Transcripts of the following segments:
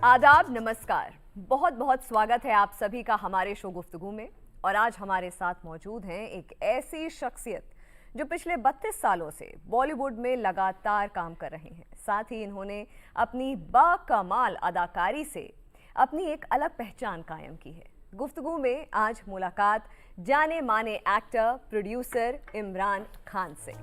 आदाब, नमस्कार। बहुत बहुत स्वागत है आप सभी का हमारे शो गुफ्तगू में। और आज हमारे साथ मौजूद हैं एक ऐसी शख्सियत जो पिछले 32 सालों से बॉलीवुड में लगातार काम कर रहे हैं। साथ ही इन्होंने अपनी बाकमाल अदाकारी से अपनी एक अलग पहचान कायम की है। गुफ्तगू में आज मुलाकात जाने माने एक्टर प्रोड्यूसर इमरान खान से।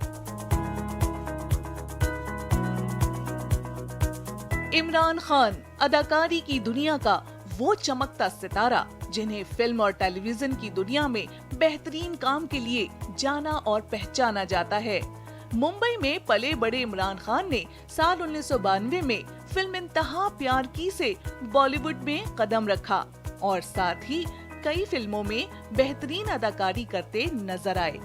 इमरान खान अदाकारी की दुनिया का वो चमकता सितारा जिन्हें फिल्म और टेलीविजन की दुनिया में बेहतरीन काम के लिए जाना और पहचाना जाता है। मुंबई में पले बड़े इमरान खान ने साल 1992 में फिल्म इंतहा प्यार की से बॉलीवुड में कदम रखा और साथ ही कई फिल्मों में बेहतरीन अदाकारी करते नजर आए,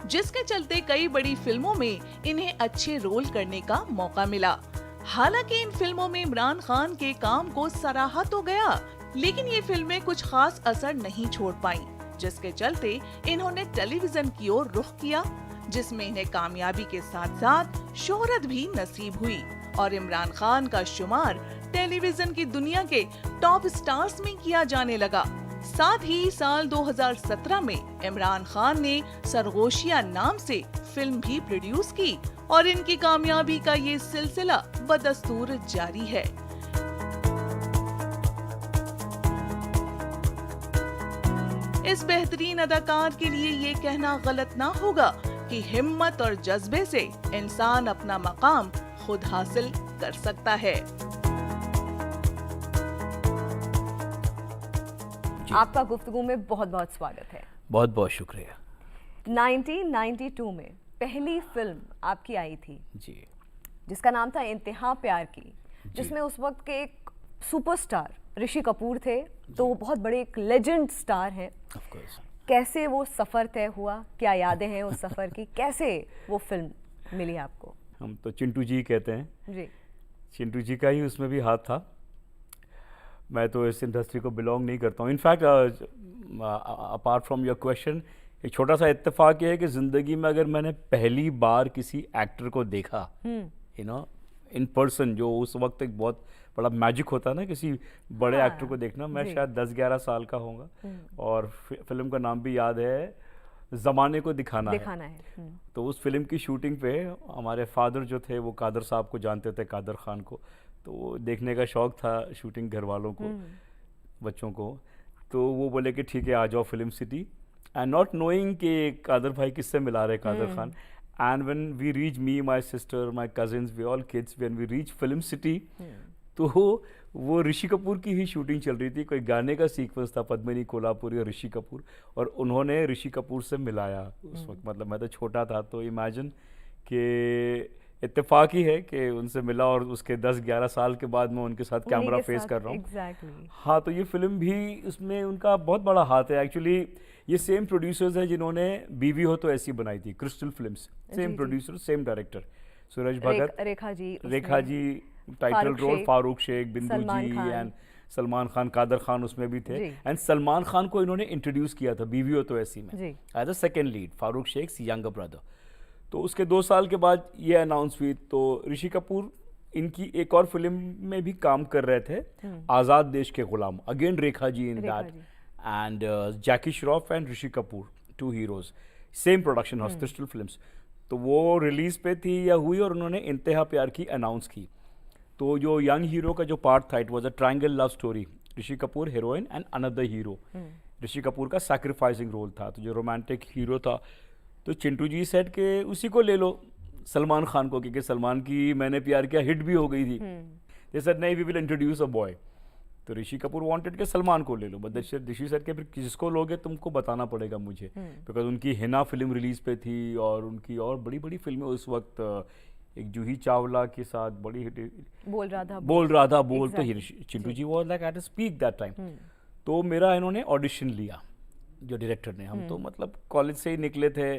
जिसके चलते कई बड़ी फिल्मों में इन्हें अच्छे रोल करने का मौका मिला। हालांकि इन फिल्मों में इमरान खान के काम को सराहा तो गया, लेकिन ये फिल्में कुछ खास असर नहीं छोड़ पाईं, जिसके चलते इन्होंने टेलीविजन की ओर रुख किया, जिसमें इन्हें कामयाबी के साथ साथ शोहरत भी नसीब हुई और इमरान खान का शुमार टेलीविजन की दुनिया के टॉप स्टार्स में किया जाने लगा। साथ ही साल 2017 में इमरान खान ने सरगोशिया नाम से फिल्म भी प्रोड्यूस की और इनकी कामयाबी का ये सिलसिला बदस्तूर जारी है। इस बेहतरीन अदाकार के लिए ये कहना गलत ना होगा कि हिम्मत और जज्बे से इंसान अपना मकाम खुद हासिल कर सकता है। आपका गुफ्तगू में बहुत बहुत स्वागत है। बहुत बहुत शुक्रिया। 1992 में पहली फिल्म आपकी आई थी जी, जिसका नाम था इंतहा प्यार की, जिसमें उस वक्त के एक सुपरस्टार ऋषि कपूर थे, तो वो बहुत बड़े एक लेजेंड स्टार हैं। Of course. कैसे वो सफ़र तय हुआ, क्या यादें हैं उस सफ़र की, कैसे वो फिल्म मिली आपको? हम तो चिंटू जी कहते हैं जी। चिंटू जी का ही उसमें भी हाथ था। मैं तो इस इंडस्ट्री को बिलोंग नहीं करता हूँ। In fact apart from your question, एक छोटा सा इत्तेफाक ये है कि ज़िंदगी में अगर मैंने पहली बार किसी एक्टर को देखा यू नो इन पर्सन, जो उस वक्त एक बहुत बड़ा मैजिक होता है ना किसी बड़े एक्टर को देखना, मैं शायद 10-11 साल का होऊंगा। और फिल्म का नाम भी याद है, ज़माने को दिखाना है। तो उस फिल्म की शूटिंग पे हमारे फादर जो थे वो कादर साहब को जानते थे, कादर खान को, तो देखने का शौक़ था शूटिंग घर वालों को, बच्चों को। तो वो बोले कि ठीक है आ जाओ film city, and not knowing कि कादर भाई किससे मिला रहे Kadar Khan. And when we reach, me, my sister, my cousins, we all kids, when we reach film city, तो वो ऋषि कपूर की ही शूटिंग चल रही थी। कोई गाने का सीक्वेंस था, पद्मिनी कोल्हापुरी और ऋषि कपूर, और उन्होंने ऋषि कपूर से मिलाया उस वक्त। मतलब मैं तो छोटा था, तो इमेजिन कि इत्तेफाक ही है कि उनसे मिला और उसके 10-11 साल के बाद मैं उनके साथ कैमरा फेस कर रहा हूँ। Exactly. हाँ, तो ये फिल्म भी उसमें उनका बहुत बड़ा हाथ है। एक्चुअली ये सेम प्रोड्यूसर्स हैं जिन्होंने बीवी हो तो ऐसी बनाई थी, Crystal films. Same producer, same director, Sooraj Bhagat, Rekha ji title role, Farooq Shaikh, Bindu ji and Salman Khan, Kader Khan उसमें भी थे। एंड सलमान खान को इन्होंने इंट्रोड्यूस किया था बीवी हो तो ऐसी में as a second lead, Farooq Sheikh younger brother. तो उसके 2 साल के बाद ये अनाउंस हुई, तो ऋषि कपूर इनकी एक और फिल्म में भी काम कर रहे थे, Azaad Desh Ke Gulam, again Rekha ji in that, and Jackie Shroff and Rishi Kapoor, 2 heroes, same production house Crystal films. तो वो रिलीज पे थी या हुई और उन्होंने इंतहा प्यार की अनाउंस की। तो जो यंग हीरो का जो पार्ट था, it was a triangle love story, Rishi Kapoor heroine and another hero. Rishi Kapoor का सैक्रिफाइसिंग रोल था, तो जो रोमांटिक हीरो था, तो चिंटू जी सेट के उसी को ले लो, सलमान खान को, क्योंकि सलमान की मैंने प्यार किया हिट भी हो गई थी। दे सेड नहीं, we will introduce a boy. तो ऋषि कपूर वांटेड के सलमान को ले लो, बट ऋषि सेट के फिर किसको लोगे तुमको बताना पड़ेगा मुझे, बिकॉज उनकी हिना फिल्म रिलीज पे थी और उनकी और बड़ी बड़ी फिल्में उस वक्त, एक जूही चावला के साथ बड़ी हिट, बोल राधा बोल, तो Chintu ji was like at a peak that time. तो मेरा इन्होंने ऑडिशन लिया जो डायरेक्टर ने। हम तो मतलब कॉलेज से ही निकले थे,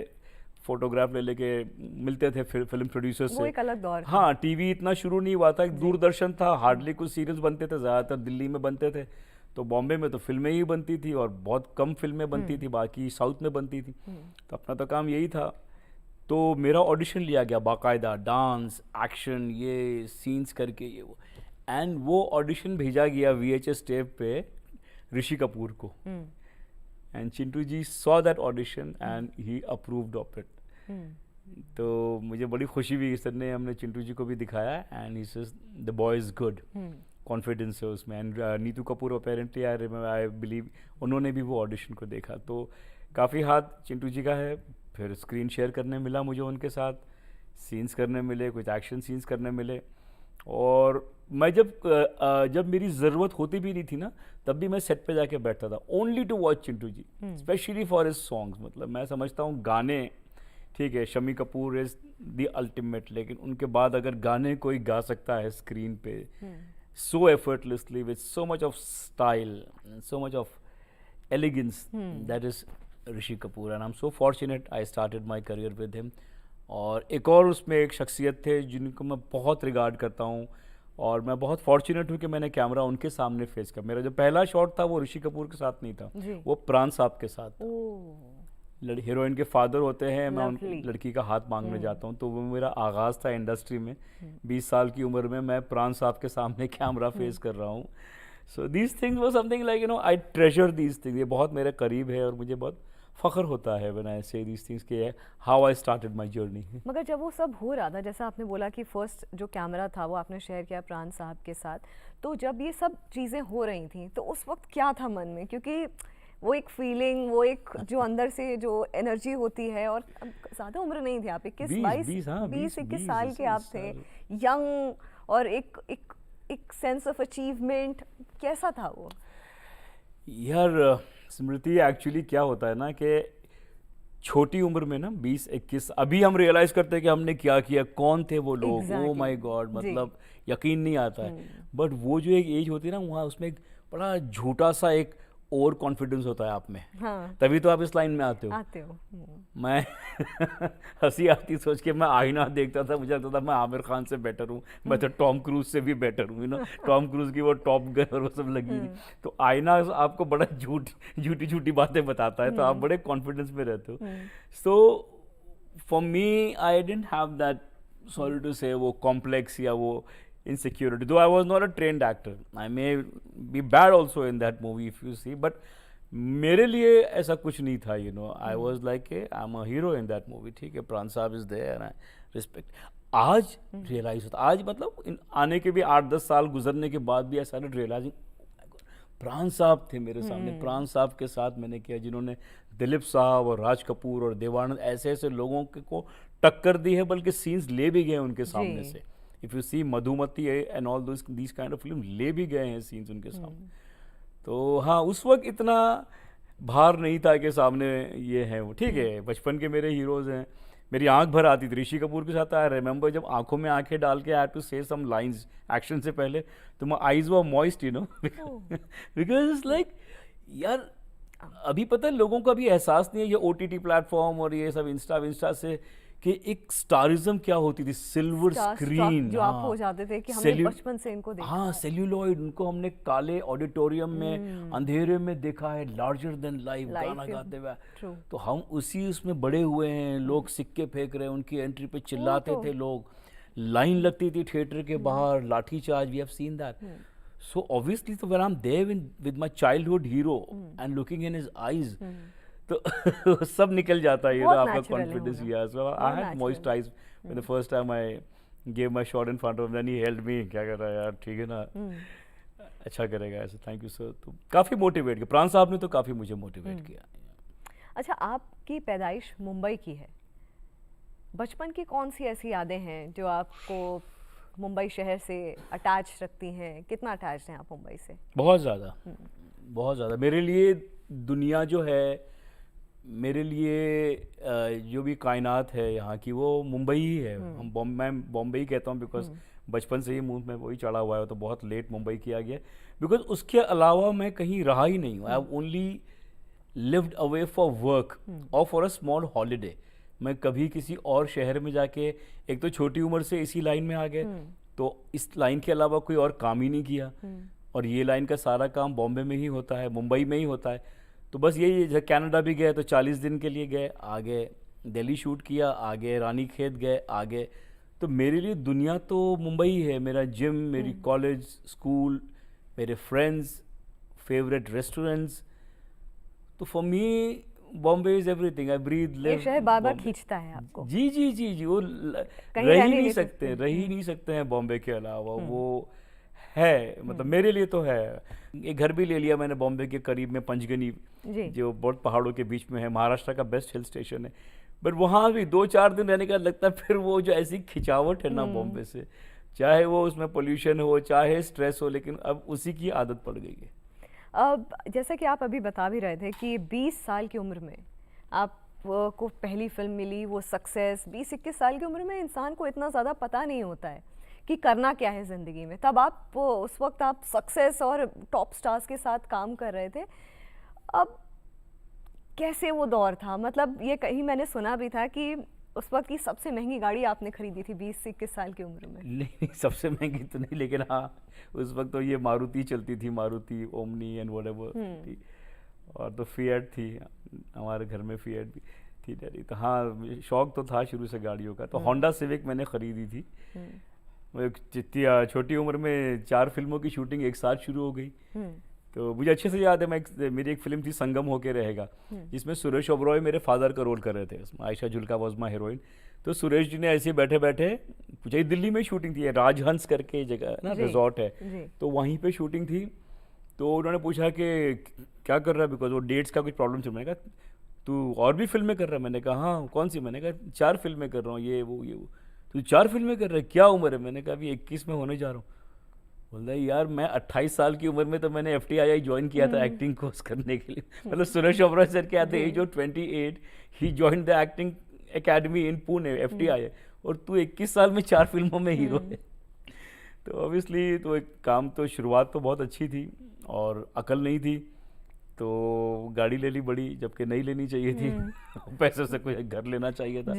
फोटोग्राफ ले लेके मिलते थे फिल्म प्रोड्यूसर से। वो एक अलग दौर था। हाँ, टीवी इतना शुरू नहीं हुआ था, एक दूरदर्शन था, हार्डली कुछ सीरियल्स बनते थे, ज़्यादातर दिल्ली में बनते थे। तो बॉम्बे में तो फिल्में ही बनती थी और बहुत कम फिल्में बनती थी, बाकी साउथ में बनती थी। तो अपना तो काम यही था। तो मेरा ऑडिशन लिया गया बाकायदा, डांस, एक्शन, ये सीन्स करके, ये वो। एंड वो ऑडिशन भेजा गया VHS टेप पे ऋषि कपूर को, and Chintu ji saw that audition and he approved of it. तो मुझे बड़ी खुशी हुई, सर ने हमने चिंटू जी को भी दिखाया and he says the boy is good, confidence है उसमें। And Neetu Kapoor apparently I believe उन्होंने भी वो ऑडिशन को देखा, तो काफ़ी हाथ चिंटू जी का है। फिर स्क्रीन शेयर करने मिला मुझे उनके साथ, सीन्स करने मिले, कुछ एक्शन सीन्स करने मिले। और मैं जब मेरी ज़रूरत होती भी नहीं थी ना, तब भी मैं सेट पे जाके बैठता था only to watch Chintu ji, specially for his songs. मतलब मैं समझता हूँ गाने, ठीक है, Shammi Kapoor is the ultimate, लेकिन उनके बाद अगर गाने कोई गा सकता है स्क्रीन पे so effortlessly with so much of style and so much of elegance, that is Rishi Kapoor, and I'm so fortunate I started my career with him. और एक और उसमें एक शख्सियत थे जिनको मैं बहुत रिगार्ड करता हूँ, और मैं बहुत फॉर्चुनेट हूँ कि मैंने कैमरा उनके सामने फेस किया। मेरा जो पहला शॉट था वो ऋषि कपूर के साथ नहीं था, वो प्राण साहब के साथ था। हीरोइन के फादर होते हैं, मैं उन लड़की का हाथ मांगने जाता हूँ, तो वो मेरा आगाज़ था इंडस्ट्री में। 20 साल की उम्र में मैं प्राण साहब के सामने कैमरा फेस कर रहा हूँ। सो दीज थिंग्स वो something like I treasure these things. ये बहुत मेरे करीब है और मुझे बहुत फ़ख्र होता है व्हेन आई से दीज थिंग्स के how I started my journey. मगर जब वो सब हो रहा था, जैसा आपने बोला कि फर्स्ट जो कैमरा था वो आपने शेयर किया प्राण साहब के साथ, तो जब ये सब चीज़ें हो रही थी तो उस वक्त क्या था मन में? क्योंकि वो एक फीलिंग, वो एक जो अंदर से जो एनर्जी होती है, और ज़्यादा उम्र नहीं थी आप, 21 साल के आप थे, यंग, और एक सेंस ऑफ अचीवमेंट, कैसा था वो? यार स्मृति, एक्चुअली क्या होता है ना कि छोटी उम्र में ना 20-21 अभी हम रियलाइज करते हैं कि हमने क्या किया, कौन थे वो लोग, ओ माय गॉड, मतलब यकीन नहीं आता है। बट वो जो एक एज होती है ना, वहाँ उसमें एक बड़ा झूठा सा एक ओवर कॉन्फिडेंस होता है आप में। हाँ। तभी तो आप इस लाइन में आते हो। मैं हंसी आती सोच के, मैं आईना देखता था, मुझे लगता था मैं आमिर खान से बेटर हूँ, मैं तो टॉम क्रूज से भी बेटर हूँ, ना टॉम क्रूज की वो टॉप गन और वो सब लगी थी। तो आईना आपको बड़ा झूठी झूठी बातें बताता है, तो आप बड़े कॉन्फिडेंस में रहते हो। So for me I didn't have that, sorry to say, वो कॉम्प्लेक्स या वो insecurity, though I was not a trained actor. I may be bad also in that movie if you see, but मेरे लिए ऐसा कुछ नहीं था, you know. I was like I'm a hero in that movie, ठीक है, प्राण साहब is there and I respect. आज रियलाइज होता, आज मतलब आने के भी 8-10 साल गुजरने के बाद भी ऐसा रियलाइजिंग, प्राण साहब थे मेरे सामने, प्राण साहब के साथ मैंने किया, जिन्होंने दिलीप साहब और राज कपूर और देवानंद ऐसे ऐसे लोगों को टक्कर दी है, बल्कि सीन्स ले भी गए उनके सामने से। If you see Madhumati and all these kind of film ले भी गए हैं सीन्स उनके सामने। तो हाँ, उस वक्त इतना भार नहीं था कि सामने ये है वो, ठीक है, बचपन के मेरे हीरोज़ हैं, मेरी आंख भर आती थी ऋषि कपूर के साथ। आई रिमेंबर जब आंखों में आंखें डाल के आई हैड टू से सम लाइंस एक्शन से पहले, तो my eyes were moist, you know, because it's like यार अभी पता है लोगों को अभी एहसास नहीं है ये OTT प्लेटफॉर्म और ये सब इंस्टा से कि एक स्टारिज्म क्या होती थी, सिल्वर स्क्रीन जो आप हो जाते थे कि हमने बचपन से इनको देखा। हाँ, सेल्यूलॉइड, उनको हमने काले ऑडिटोरियम में अंधेरे में देखा है, लार्जर देन लाइफ गाना गाते हुए, तो हम उसी उसमें बड़े हुए हैं। लोग सिक्के फेंक रहे हैं, उनकी एंट्री पे चिल्लाते थे लोग, लाइन लगती थी थिएटर के बाहर, lathi charge, we have seen that. So obviously तो when I am there with my childhood hero and looking in his eyes, तो सब निकल जाता है, ये ना आपका confidence. Yeah so I had moist eyes when the first time I gave my shot in front of, then he held me, क्या कर रहा है यार, ठीक है ना, अच्छा करेगा ऐसे, थैंक यू सर। तो काफ़ी मोटिवेट किया प्राण साहब ने, तो काफ़ी मुझे मोटिवेट किया। अच्छा, आपकी पैदाइश मुंबई की है, बचपन की कौन सी ऐसी यादें हैं जो आपको मुंबई शहर से अटैच रखती हैं? कितना अटैच हैं आप मुंबई से? बहुत ज़्यादा, बहुत ज़्यादा। मेरे लिए दुनिया जो है, मेरे लिए जो भी कायनात है यहाँ की, वो मुंबई ही है। मैं बॉम्बे ही कहता हूँ बिकॉज बचपन से ही मुंह में वही चढ़ा हुआ है, तो बहुत लेट मुंबई किया गया, बिकॉज उसके अलावा मैं कहीं रहा ही नहीं हूँ। I have only lived away for work और फॉर अ स्मॉल हॉलीडे। मैं कभी किसी और शहर में जाके, एक तो छोटी उम्र से इसी लाइन में आ गए, तो इस लाइन के अलावा कोई और काम ही नहीं किया, और ये लाइन का सारा काम बॉम्बे में ही होता है, मुंबई में ही होता है। तो बस यही, जब कनाडा भी गए तो 40 दिन के लिए गए, आगे दिल्ली शूट किया, आगे रानी खेत गए, आगे तो मेरे लिए दुनिया तो मुंबई है, मेरा जिम, मेरी कॉलेज, स्कूल, मेरे फ्रेंड्स, फेवरेट रेस्टोरेंट्स। तो for me Bombay is everything. I breathe ये लिव शहर बार बार खींचता है आपको। जी जी जी जी, वो कहीं रह रह ही नहीं नहीं सकते। सकते, रह ही नहीं सकते हैं बॉम्बे के अलावा। वो है, मतलब मेरे लिए तो है। एक घर भी ले लिया मैंने बॉम्बे के करीब में, पंचगनी, जी। जो बहुत पहाड़ों के बीच में है, महाराष्ट्र का बेस्ट हिल स्टेशन है। बट वहाँ भी 2-4 दिन रहने का लगता है, फिर वो जो ऐसी खिंचावट है ना बॉम्बे से, चाहे वो उसमें पोल्यूशन हो, चाहे स्ट्रेस हो, लेकिन अब उसी की आदत पड़ गई है। अब जैसा कि आप अभी बता भी रहे थे कि 20 साल की उम्र में आप को पहली फिल्म मिली, वो सक्सेस। 20-21 साल की उम्र में इंसान को इतना ज़्यादा पता नहीं होता है कि करना क्या है ज़िंदगी में। तब आप उस वक्त आप सक्सेस और टॉप स्टार्स के साथ काम कर रहे थे। अब कैसे वो दौर था? मतलब ये कहीं मैंने सुना भी था कि उस वक्त की सबसे महंगी गाड़ी आपने खरीदी थी 20-21 साल की उम्र में। नहीं, सबसे महंगी तो नहीं, लेकिन हाँ उस वक्त तो ये मारुति चलती थी, मारुति ओमनी एंड व्हाटएवर थी, और तो फिएट थी, हमारे घर में फिएट भी थी डैडी। तो हाँ, शौक तो था शुरू से गाड़ियों का। तो होंडा सिविक मैंने खरीदी थी। जितनी छोटी उम्र में 4 फिल्मों की शूटिंग एक साथ शुरू हो गई। तो मुझे अच्छे से याद है, मेरी एक फिल्म थी संगम होके रहेगा, जिसमें सुरेश ओबरॉय मेरे फादर का रोल कर रहे थे। उसमें Ayesha Jhulka was my heroine. तो सुरेश जी ने ऐसे बैठे बैठे पूछा, दिल्ली में शूटिंग थी, राजहंस करके जगह है ना, रिजॉर्ट है, तो वहीं पे शूटिंग थी। तो उन्होंने पूछा कि क्या कर रहा है, बिकॉज वो डेट्स का कुछ प्रॉब्लम चल। मैंने कहा तू और भी फिल्में कर रहा है? मैंने कहा हाँ, कौन सी? मैंने कहा 4 फिल्में कर रहा हूँ, ये वो। तू 4 फिल्में कर रहा है? क्या उम्र है? मैंने कहा अभी 21 में होने जा रहा हूँ। बोलता है यार, मैं 28 साल की उम्र में तो मैंने FTII ज्वाइन किया था एक्टिंग कोर्स करने के लिए। मतलब सुरेश ओबरॉय सर के एट द एज ऑफ 28 ही join the acting academy in Pune, FTII, और तू 21 साल में 4 फिल्मों में हीरो है। तो ऑब्वियसली तो एक काम तो शुरुआत तो बहुत अच्छी थी, और अकल नहीं थी, तो गाड़ी ले ली बड़ी, जबकि नहीं लेनी चाहिए थी। पैसे से कोई घर लेना चाहिए था।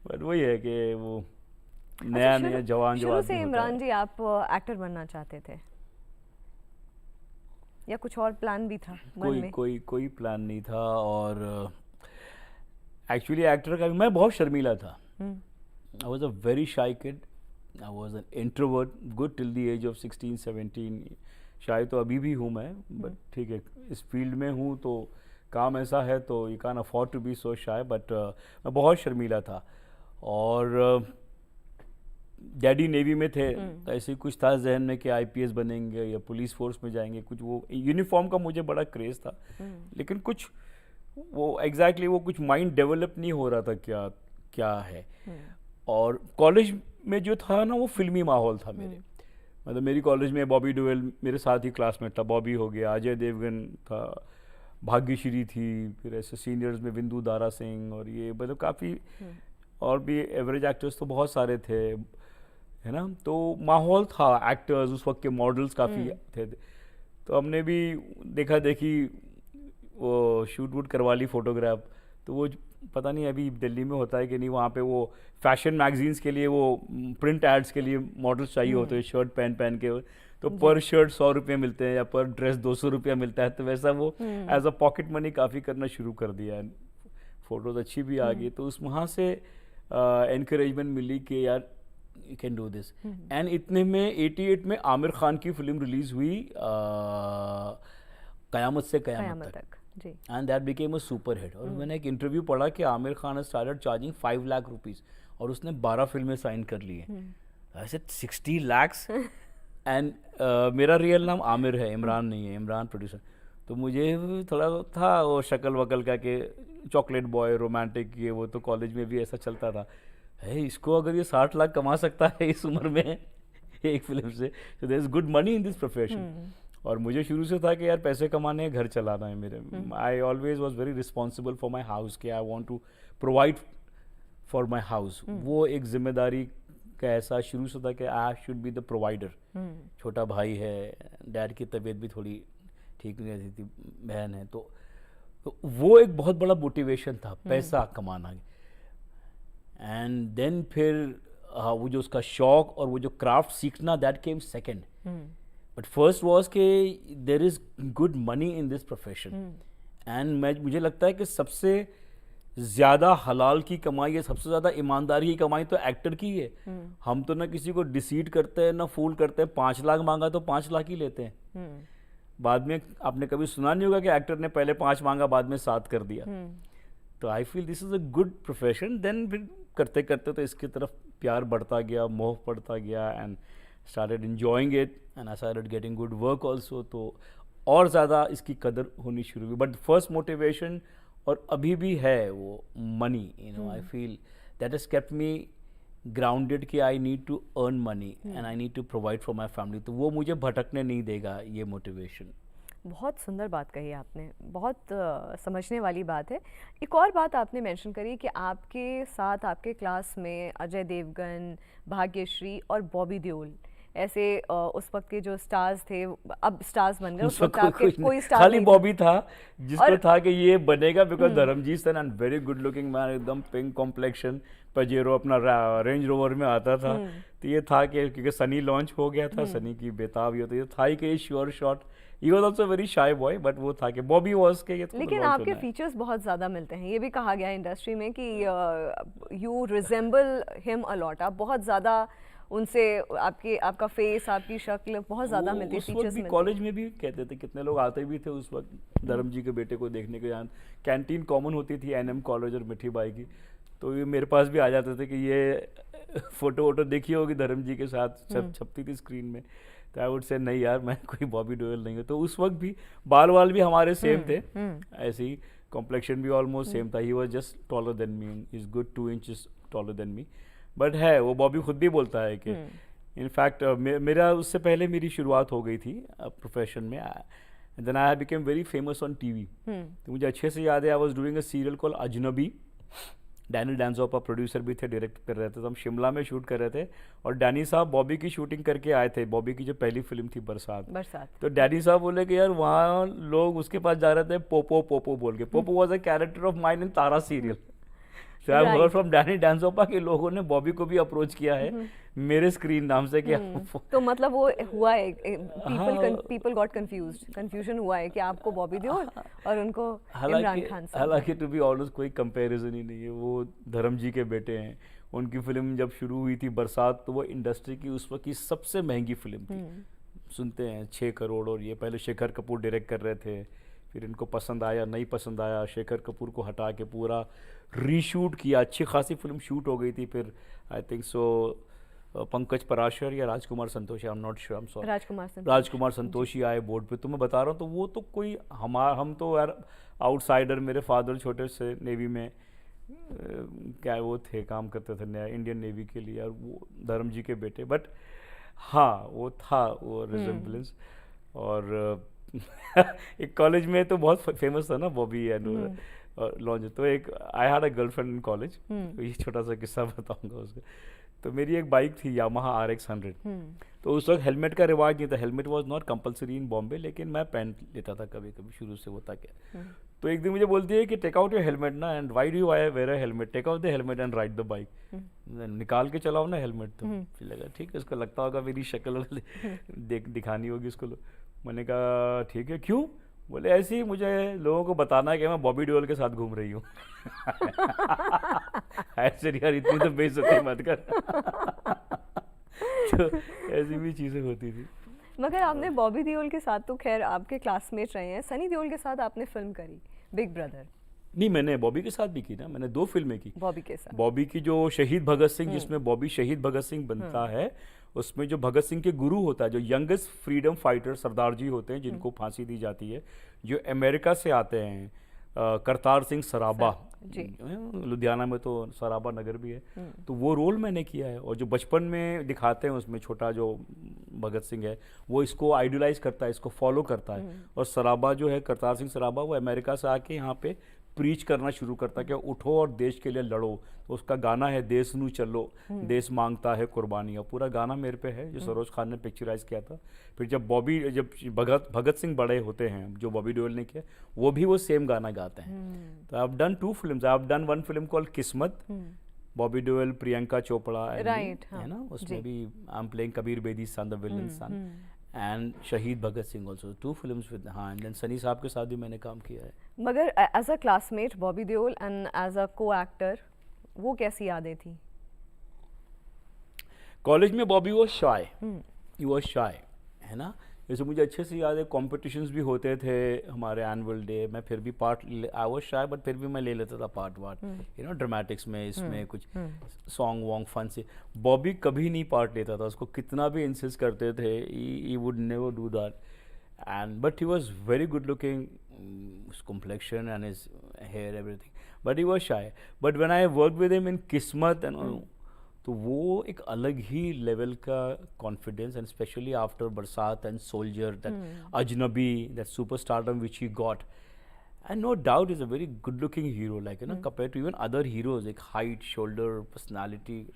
बट वही है कि वो नया नया जवान शुरू से इमरान जी आप एक्टर बनना चाहते थे या कुछ और प्लान भी था मन में? कोई प्लान नहीं था। और एक्चुअली एक्टर का मैं बहुत शर्मीला था। I was a very shy kid, I was an introvert, good till the age of 16-17। शायद तो अभी भी हूँ मैं, बट ठीक है, इस फील्ड में हूँ तो काम ऐसा है, तो you can afford to be so shy. But मैं बहुत शर्मीला था। और डैडी नेवी में थे, तो ऐसे कुछ था जहन में कि IPS बनेंगे या पुलिस फोर्स में जाएंगे, कुछ वो यूनिफॉर्म का मुझे बड़ा क्रेज था। लेकिन कुछ वो एग्जैक्टली वो कुछ माइंड डेवलप नहीं हो रहा था क्या क्या है। और कॉलेज में जो था ना, वो फिल्मी माहौल था मेरे। मतलब मेरी कॉलेज में बॉबी देओल मेरे साथ ही क्लासमेट था, बॉबी हो गया, अजय देवगन था, भाग्यश्री थी, फिर ऐसे सीनियर्स में विंदु दारा सिंह, और ये मतलब काफ़ी और भी एवरेज एक्टर्स तो बहुत सारे थे, है ना। तो माहौल था, एक्टर्स उस वक्त के मॉडल्स काफ़ी थे। तो हमने भी देखा देखी वो शूट वूट करवा ली फोटोग्राफ। तो वो पता नहीं अभी दिल्ली में होता है कि नहीं, वहाँ पे वो फैशन मैगजीन्स के लिए, वो प्रिंट एड्स के लिए मॉडल्स चाहिए होते हैं, शर्ट पहन के। तो पर शर्ट 100 रुपये मिलते हैं या पर ड्रेस 200 रुपया मिलता है। तो वैसा वो एज अ पॉकेट मनी काफ़ी करना शुरू कर दिया। फोटोज अच्छी भी आ गई, तो उस वहाँ से एनकरेजमेंट मिली कि यार you can do this. And इतने में 88 में आमिर खान की फिल्म रिलीज हुई, कयामत से कयामत तक, and that became a super hit. और मैंने एक इंटरव्यू पढ़ा कि Aamir Khan started charging 5 lakh rupees, और उसने 12 फिल्में साइन कर ली है। I said 60 lakhs। एंड मेरा रियल नाम आमिर है, इमरान नहीं है, इमरान प्रोड्यूसर। तो मुझे थोड़ा था वो शक्ल वकल का कि चॉकलेट बॉय, रोमांटिक, ये वो, तो कॉलेज में भी ऐसा चलता था, है इसको अगर ये 60 लाख कमा सकता है इस उम्र में एक फिल्म से, तो there is good money in this profession. और मुझे शुरू से था कि यार पैसे कमाने हैं, घर चलाना है मेरे। I always was very responsible for my house, कि I want to provide for my house. वो एक जिम्मेदारी का एहसास शुरू से था कि I should be the provider. छोटा भाई है, डैड की तबीयत भी थोड़ी ठीक नहीं रहती थी, बहन है, तो वो एक बहुत बड़ा मोटिवेशन था, पैसा कमाना। एंड देन फिर वो जो उसका शौक और वो जो क्राफ्ट सीखना, that came second. But first was के there is good money in this profession. And मुझे लगता है कि सबसे ज्यादा हलाल की कमाई है, सबसे ज्यादा ईमानदारी की कमाई तो एक्टर की है। हम तो ना किसी को डिसीट करते हैं ना फूल करते हैं। 5 लाख मांगा तो 5 लाख ही लेते हैं। बाद में आपने कभी सुना नहीं होगा कि एक्टर ने पहले 5 मांगा बाद में 7 कर दिया। तो I feel this is a good profession. Then फिर करते करते तो इसकी तरफ प्यार बढ़ता गया, मोह बढ़ता गया, and started enjoying it and I started getting good work also. तो और ज़्यादा इसकी कदर होनी शुरू हुई। बट फर्स्ट मोटिवेशन और अभी भी है वो money. You know I feel that has kept me grounded कि I need to earn money and I need to provide for my family. तो वो मुझे भटकने नहीं देगा ये मोटिवेशन। बहुत सुंदर बात कही आपने, बहुत समझने वाली बात है। एक और बात आपने मेंशन करी कि आपके साथ आपके क्लास में अजय देवगन, भाग्यश्री और बॉबी देओल ऐसे उस वक्त के जो स्टार्स थे, अब स्टार्स बन गए। उस वक्त आपके कोई स्टार खाली नहीं बॉबी था जिसको था कि ये बनेगा, because Dharmjeet son and very good looking man, एकदम पिंक कॉम्प्लेक्शन, पजेरो अपना रेंज रोवर में आता था। तो ये था कि क्योंकि सनी लॉन्च हो गया था, सनी की बेताब ये, तो ये था ही कि sure shot. He was also very shy boy, but वो था कि बॉबी वॉज के ये तो लेकिन आपके फीचर्स बहुत ज़्यादा मिलते हैं। ये भी कहा गया इंडस्ट्री में कि you resemble him a lot. आप बहुत ज़्यादा उनसे, आपका फेस, आपकी शक्ल बहुत ज़्यादा मिलती है, फीचर्स मिलते हैं। कॉलेज में भी कहते थे, कितने लोग आते भी थे उस वक्त धर्म जी के बेटे को देखने के। यहाँ कैंटीन कॉमन होती थी एनएम कॉलेज और मिठी बाई की, तो ये मेरे पास भी आ जाते थे कि ये फोटो वोटो देखी होगी धर्म जी के साथ छपती थी स्क्रीन में। तो आई वुड से नहीं यार, मैं कोई बॉबी देओल नहीं हूँ। तो उस वक्त भी बाल वाल भी हमारे सेम थे, ऐसे ही कॉम्प्लेक्शन भी ऑलमोस्ट सेम था। He was just taller than me, is good 2 inches taller than me. But है वो बॉबी खुद भी बोलता है कि इनफैक्ट मेरा उससे पहले मेरी शुरुआत हो गई थी प्रोफेशन में। Then I became very famous on TV. तो मुझे अच्छे से याद है, I was doing a serial call Ajnabi. Danny Denzongpa producer भी थे, डायरेक्ट कर रहे थे। तो हम शिमला में शूट कर रहे थे और डैनी साहब बॉबी की शूटिंग करके आए थे। बॉबी की जो पहली फिल्म थी बरसात। तो डैनी साहब बोले कि यार वहाँ लोग उसके पास जा रहे थे पोपो पोपो बोल के। Popo was a character of mine in Tara serial. So I've heard from Danny Denzongpa के लोगों ने बॉबी को भी अप्रोच किया है मेरे स्क्रीन नाम से कि तो मतलब वो हुआ है, पीपल गॉट कंफ्यूज्ड, कंफ्यूजन हुआ है कि आपको बॉबी देओल और उनको इमरान खान साहब। हालांकि टू बी ऑनेस्ट कोई कंपैरिजन ही नहीं है। वो धर्म जी के बेटे हैं। उनकी फिल्म जब शुरू हुई थी बरसात, तो वो इंडस्ट्री की उस वक्त की सबसे महंगी फिल्म थी। सुनते हैं 6 करोड़, और ये पहले शेखर कपूर डायरेक्ट कर रहे थे। फिर इनको पसंद आया, नहीं पसंद आया, शेखर कपूर को हटा के पूरा रीशूट किया। अच्छी खासी फिल्म शूट हो गई थी। फिर I think so Pankaj Parashar या Rajkumar Santoshi, I am not sure, I am sorry, Rajkumar Santoshi आए बोर्ड पे। तो मैं बता रहा हूँ, तो वो तो कोई हम तो यार आउटसाइडर। मेरे फादर छोटे से नेवी में क्या वो थे, काम करते थे इंडियन नेवी के लिए, और वो धर्म जी के बेटे। बट हाँ वो था वो रिजेम्बलेंस। और एक कॉलेज में तो बहुत फेमस था ना बॉबी एंड लॉन्च। तो एक I had a girlfriend in college. तो ये छोटा सा किस्सा बताऊंगा उसका। तो मेरी एक बाइक थी यामाहा RX 100। तो उस वक्त हेलमेट का रिवाज नहीं था, हेलमेट वाज नॉट कंपलसरी इन बॉम्बे, लेकिन मैं पहन लेता था कभी कभी, शुरू से होता क्या। तो एक दिन मुझे बोलती है कि टेक आउट योर हेलमेट ना, and why do you wear a helmet, take out the helmet and ride the bike. निकाल के चलाओ ना हेलमेट। तो फिर लगा ठीक है, उसको लगता होगा मेरी शक्ल दिखानी होगी उसको। मैंने कहा ठीक है, क्यों? बोले ऐसे ही मुझे लोगों को बताना है कि मैं बॉबी देओल के साथ घूम रही हूँ। ऐसे यार इतनी तो बेइज्जती मत कर। तो ऐसी भी चीज़ें होती थी। मगर आपने बॉबी देओल के साथ तो खैर आपके क्लासमेट रहे हैं, सनी देओल के साथ आपने फिल्म करी बिग ब्रदर। नहीं, मैंने बॉबी के साथ भी की ना, मैंने 2 फिल्में की बॉबी के साथ। बॉबी की जो शहीद भगत सिंह, जिसमें बॉबी शहीद भगत सिंह बनता है, उसमें जो भगत सिंह के गुरु होता है, जो यंगेस्ट फ्रीडम फाइटर सरदार जी होते हैं, जिनको फांसी दी जाती है, जो अमेरिका से आते हैं, करतार सिंह सराबा, लुधियाना में तो सराबा नगर भी है। तो वो रोल मैंने किया है। और जो बचपन में दिखाते हैं उसमें छोटा जो भगत सिंह है, वो इसको आइडलाइज करता है, इसको फॉलो करता है। और सराबा जो है, करतार सिंह सराबा, वो अमेरिका से आके यहाँ पे प्रीच करना शुरू करता है कि उठो और देश के लिए लड़ो। तो उसका गाना है देश नू चलो, देश मांगता है कुर्बानियाँ। पूरा गाना मेरे पे है, जो सरोज खान ने पिक्चराइज किया था। फिर जब भगत सिंह बड़े होते हैं, जो बॉबी देओल ने किया, वो भी वो सेम गाना गाते हैं। तो I have done 2 films. I have done 1 film called Kismat, Bobby Deol, Priyanka Chopra, है ना, उसमें भी I am playing Kabir Bedi son, the villain son, and Shaheed Bhagat Singh also, 2 films with. हाँ, एंड देन सनी साहब के साथ भी मैंने काम किया है। मगर as a classmate Bobby Deol and as a co actor वो कैसी यादें थी? कॉलेज में Bobby was shy, he was shy, है ना। जैसे मुझे अच्छे से याद है कॉम्पिटिशन्स भी होते थे हमारे एनुअल डे में, फिर भी part, I was shy but फिर भी मैं ले लेता था part ward, you know, dramatics में, इसमें कुछ सॉन्ग वॉन्ग फन से। बॉबी कभी नहीं पार्ट लेता था, उसको कितना भी इंसिस्ट करते थे, he would never do that, and but he was very good looking, his complexion and his hair, everything, but he was shy. But when I worked with him in Kismat and all, तो वो एक अलग ही level का confidence, and specially after Barsaat and soldier, that Ajnabi, that superstardom which he got, and no doubt is a very good looking hero, like you know, compare to even other heroes, एक height, shoulder, personality.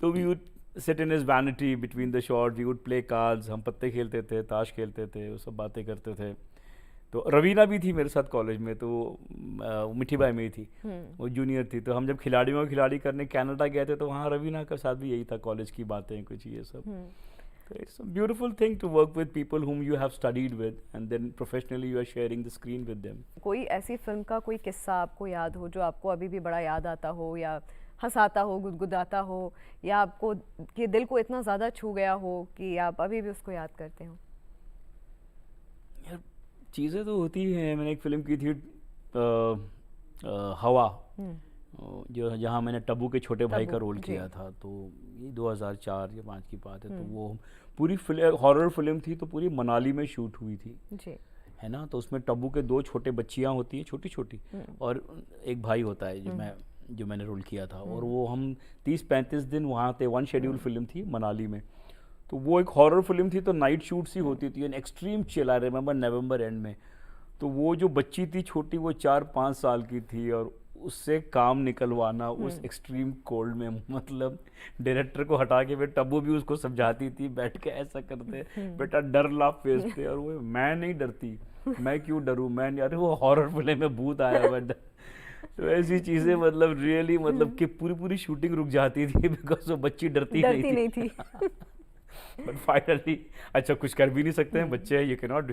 तो we would sit in his vanity between the shot, we would play cards, हम पत्ते खेलते थे, ताश खेलते थे, वो सब बातें करते थे। तो रवीना भी थी मेरे साथ कॉलेज में, तो मिठी बाई में ही थी, वो जूनियर थी। तो हम जब खिलाड़ियों को खिलाड़ी करने कनाडा गए थे, तो वहाँ रवीना के साथ भी यही था, कॉलेज की बातें कुछ ये सब। तो it's a beautiful thing to work with people whom you have studied with and then professionally you are sharing the screen with them. कोई ऐसी फिल्म का कोई किस्सा आपको याद हो जो आपको अभी भी बड़ा याद आता हो, या हंसाता हो, गुदगुदाता हो, या आपको कि दिल को इतना ज़्यादा छू गया हो कि आप अभी भी उसको याद करते हो? यार चीज़ें तो होती हैं। मैंने एक फिल्म की थी हवा, जो जहाँ मैंने टब्बू के छोटे भाई का रोल किया था, तो ये 2004 या 5 की बात है। तो वो पूरी हॉरर फिल्म थी, तो पूरी मनाली में शूट हुई थी जी, है ना। तो उसमें टब्बू के 2 छोटे बच्चियाँ होती हैं, छोटी छोटी, और एक भाई होता है जो मैंने रोल किया था। और वो हम 30-35 दिन वहाँ थे, 1 शेड्यूल फिल्म थी मनाली में। तो वो एक हॉरर फिल्म थी, तो नाइट शूट सी होती थी, an extreme chill, I remember November and में। तो वो जो बच्ची थी छोटी, वो 4-5 साल की थी, और उससे काम निकलवाना उस एक्सट्रीम कोल्ड में, मतलब डायरेक्टर को हटा के फिर टब्बू भी उसको समझाती थी, बैठ के ऐसा करते, बेटा डर लाफ फेस पे, और वो मैं नहीं डरती, मैं क्यों डरूं, मैं नहीं, अरे वो हॉरर फिल्म में भूत आया हुआ। तो ऐसी चीजें, मतलब रियली, मतलब कि पूरी शूटिंग रुक जाती थी बिकॉज वो बच्ची डरती नहीं थी। बट फाइनली, अच्छा कुछ कर भी नहीं सकते हैं, बच्चे हैं, you can not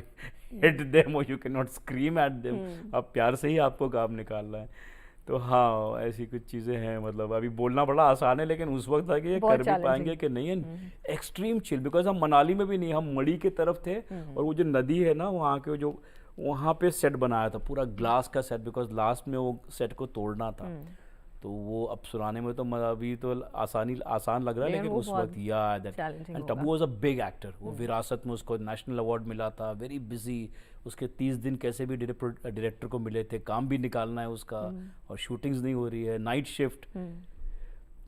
hit them और you can not scream at them, अब प्यार से ही आपको काम निकालना है। तो हाँ, ऐसी कुछ चीज़ें हैं, मतलब अभी बोलना बड़ा आसान है, लेकिन उस वक्त था कि ये कर भी पाएंगे कि नहीं। एक्सट्रीम चिल, बिकॉज हम मनाली में भी नहीं, हम मड़ी के तरफ थे, और वो जो नदी है ना वहाँ के, जो वहाँ पे सेट बनाया था पूरा ग्लास का सेट, बिकॉज लास्ट में वो सेट को तोड़ना था। तो वो अब सुनाने में तो अभी तो आसान लग रहा है, लेकिन उस वक्त याद है। And Tabu was a big actor, वो विरासत में उसको नेशनल अवार्ड मिला था, वेरी बिजी, उसके 30 दिन कैसे भी डायरेक्टर को मिले थे, काम भी निकालना है उसका, और शूटिंग्स नहीं हो रही है, नाइट शिफ्ट,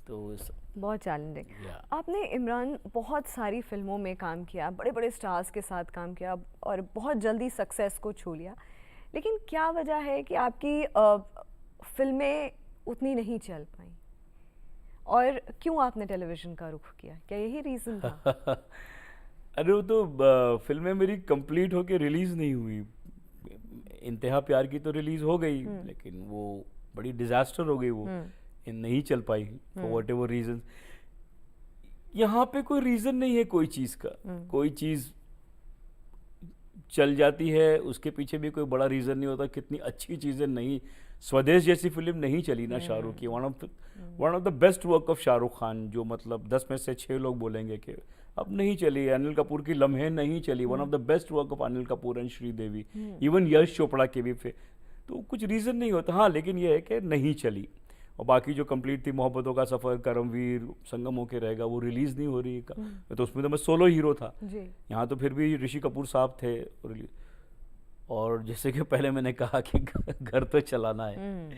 तो बहुत चैलेंजिंग। आपने इमरान बहुत सारी फिल्मों में काम किया, बड़े बड़े स्टार्स के साथ काम किया, और बहुत जल्दी सक्सेस को छू लिया, लेकिन क्या वजह है कि आपकी फिल्में उतनी नहीं चल पाई, और क्यों आपने टेलीविज़न का रुख किया? क्या यही रीज़न था? अरे वो तो फिल्में मेरी कंप्लीट होके रिलीज़ नहीं हुई। इंतहा प्यार की तो रिलीज़ हो गई, लेकिन वो बड़ी डिज़ास्टर हो गई, वो नहीं चल पाई फॉर वॉट एवर रीज़न। यहाँ पे कोई रीज़न नहीं है कोई चीज़ का, कोई चीज़ चल जाती है, उसके पीछे भी कोई बड़ा रीज़न नहीं होता। कितनी अच्छी चीज़ें नहीं, स्वदेश जैसी फिल्म नहीं चली ना शाहरुख की, one of the best work of Shahrukh Khan, जो मतलब 10 में से 6 लोग बोलेंगे कि अब नहीं चली। अनिल कपूर की लम्हे नहीं चली, one of the best work of Anil Kapoor and Sridevi, even Yash Chopra के भी तो कुछ रीज़न नहीं होता। हाँ, लेकिन ये है कि नहीं चली। और बाकी जो कंप्लीट थी, मोहब्बतों का सफ़र, करमवीर, संगम होके रहेगा, वो रिलीज़ नहीं हो रही है। तो उसमें तो मैं सोलो हीरो था, यहाँ तो फिर भी ऋषि कपूर साहब थे रिलीज। और जैसे कि पहले मैंने कहा कि घर तो चलाना है,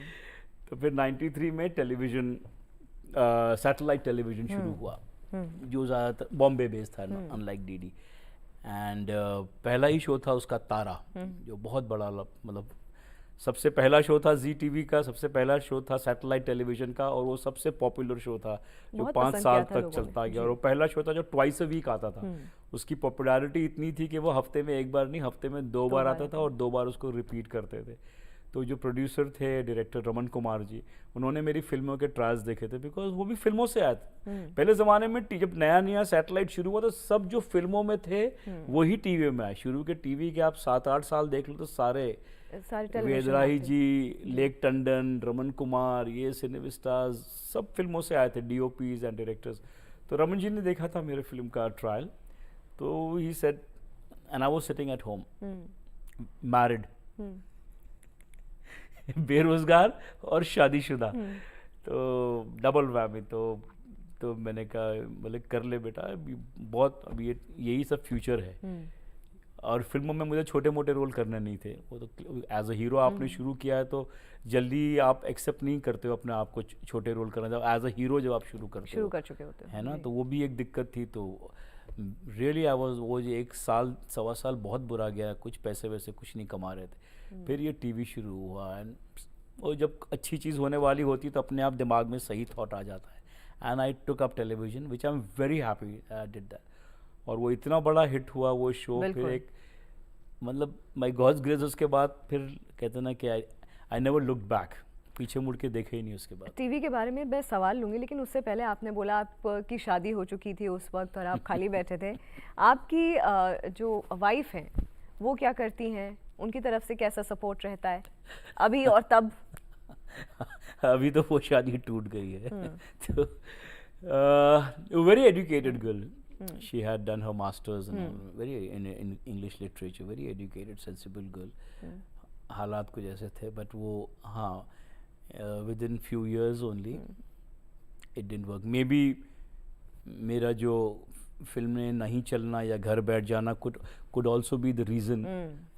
तो फिर 93 में टेलीविज़न, सैटेलाइट टेलीविज़न शुरू हुआ, जो ज़्यादातर बॉम्बे बेस्ड था, अनलाइक डीडी। एंड पहला ही शो था उसका तारा, जो बहुत बड़ा, मतलब सबसे पहला शो था जी टीवी का, सबसे पहला शो था सैटेलाइट टेलीविज़न का, और वो सबसे पॉपुलर शो था, जो 5 साल तक चलता गया। और वो पहला शो था जो ट्वाइस अ वीक आता था। उसकी पॉपुलैरिटी इतनी थी कि वो हफ्ते में 1 बार नहीं, हफ्ते में 2 बार आता था, और 2 बार उसको रिपीट करते थे। तो जो प्रोड्यूसर थे डायरेक्टर रमन कुमार जी, उन्होंने मेरी फिल्मों के ट्रायल्स देखे थे, बिकॉज वो भी फिल्मों से आए थे। पहले ज़माने में जब नया नया सैटेलाइट शुरू हुआ तो सब जो फिल्मों में थे वही टीवी में आए। शुरू के टीवी के आप 7-8 साल देख लो तो सारे वेदराही जी, लेक टंडन, रमन कुमार, ये सिनेविस्टार्स सब फिल्मों से आए थे, DOPs एंड डायरेक्टर्स। तो रमन जी ने देखा था मेरे फिल्म का ट्रायल, तो he said, and I was sitting at home married, बेरोजगार और शादीशुदा, तो डबल वैमी। तो मैंने कहा बोले कर ले बेटा, अभी बहुत, अभी यही सब फ्यूचर है। और फिल्मों में मुझे छोटे मोटे रोल करने नहीं थे, वो तो एज अ हीरो आपने शुरू किया है तो जल्दी आप एक्सेप्ट नहीं करते हो अपने आप को छोटे रोल करना, जब एज अ हीरो जब आप शुरू कर चुके होते है ना, तो वो भी एक दिक्कत थी। तो रियली आई वाज, वो जो 1 साल 1.25 साल बहुत बुरा गया, कुछ पैसे वैसे कुछ नहीं कमा रहे थे। फिर ये टीवी शुरू हुआ, एंड वो जब अच्छी चीज़ होने वाली होती तो अपने आप दिमाग में सही थॉट आ जाता है। And I took up television, which I am very happy I did that. और वो इतना बड़ा हिट हुआ वो शो, फिर एक मतलब माय गॉड्स ग्रेस, उसके बाद फिर कहते ना कि आई नेवर लुक बैक, पीछे मुड़ के देखे ही नहीं उसके बाद। टीवी के बारे में मैं सवाल लूँगी, लेकिन उससे पहले आपने बोला आपकी शादी हो चुकी थी उस वक्त और आप खाली बैठे थे। आपकी जो वाइफ हैं वो क्या करती हैं, उनकी तरफ से कैसा सपोर्ट रहता है अभी और तब? अभी तो वो शादी टूट गई है। तो very educated girl, she had done her masters and very in English literature, very educated, sensible girl. हालात कुछ ऐसे थे, बट वो हाँ within few years only it didn't work. Maybe मेरा जो फिल्म में नहीं चलना या घर बैठ जाना could also be the reason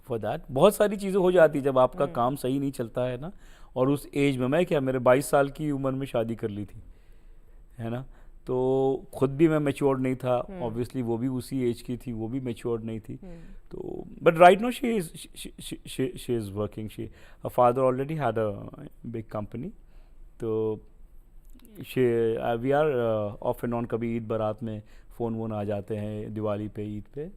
for that. बहुत सारी चीज़ें हो जाती जब आपका काम सही नहीं चलता है ना। और उस एज में मैं क्या, मेरे 22 साल की उम्र में शादी कर ली थी, है ना, तो खुद भी मैं मैच्योर नहीं था, ऑब्वियसली वो भी उसी एज की थी, वो भी मैच्योर नहीं थी। तो but right now she is working, she a father already had a big company, तो we are off and on, कभी ईद बारात में फ़ोन वोन आ जाते हैं, दिवाली पे, ईद पे।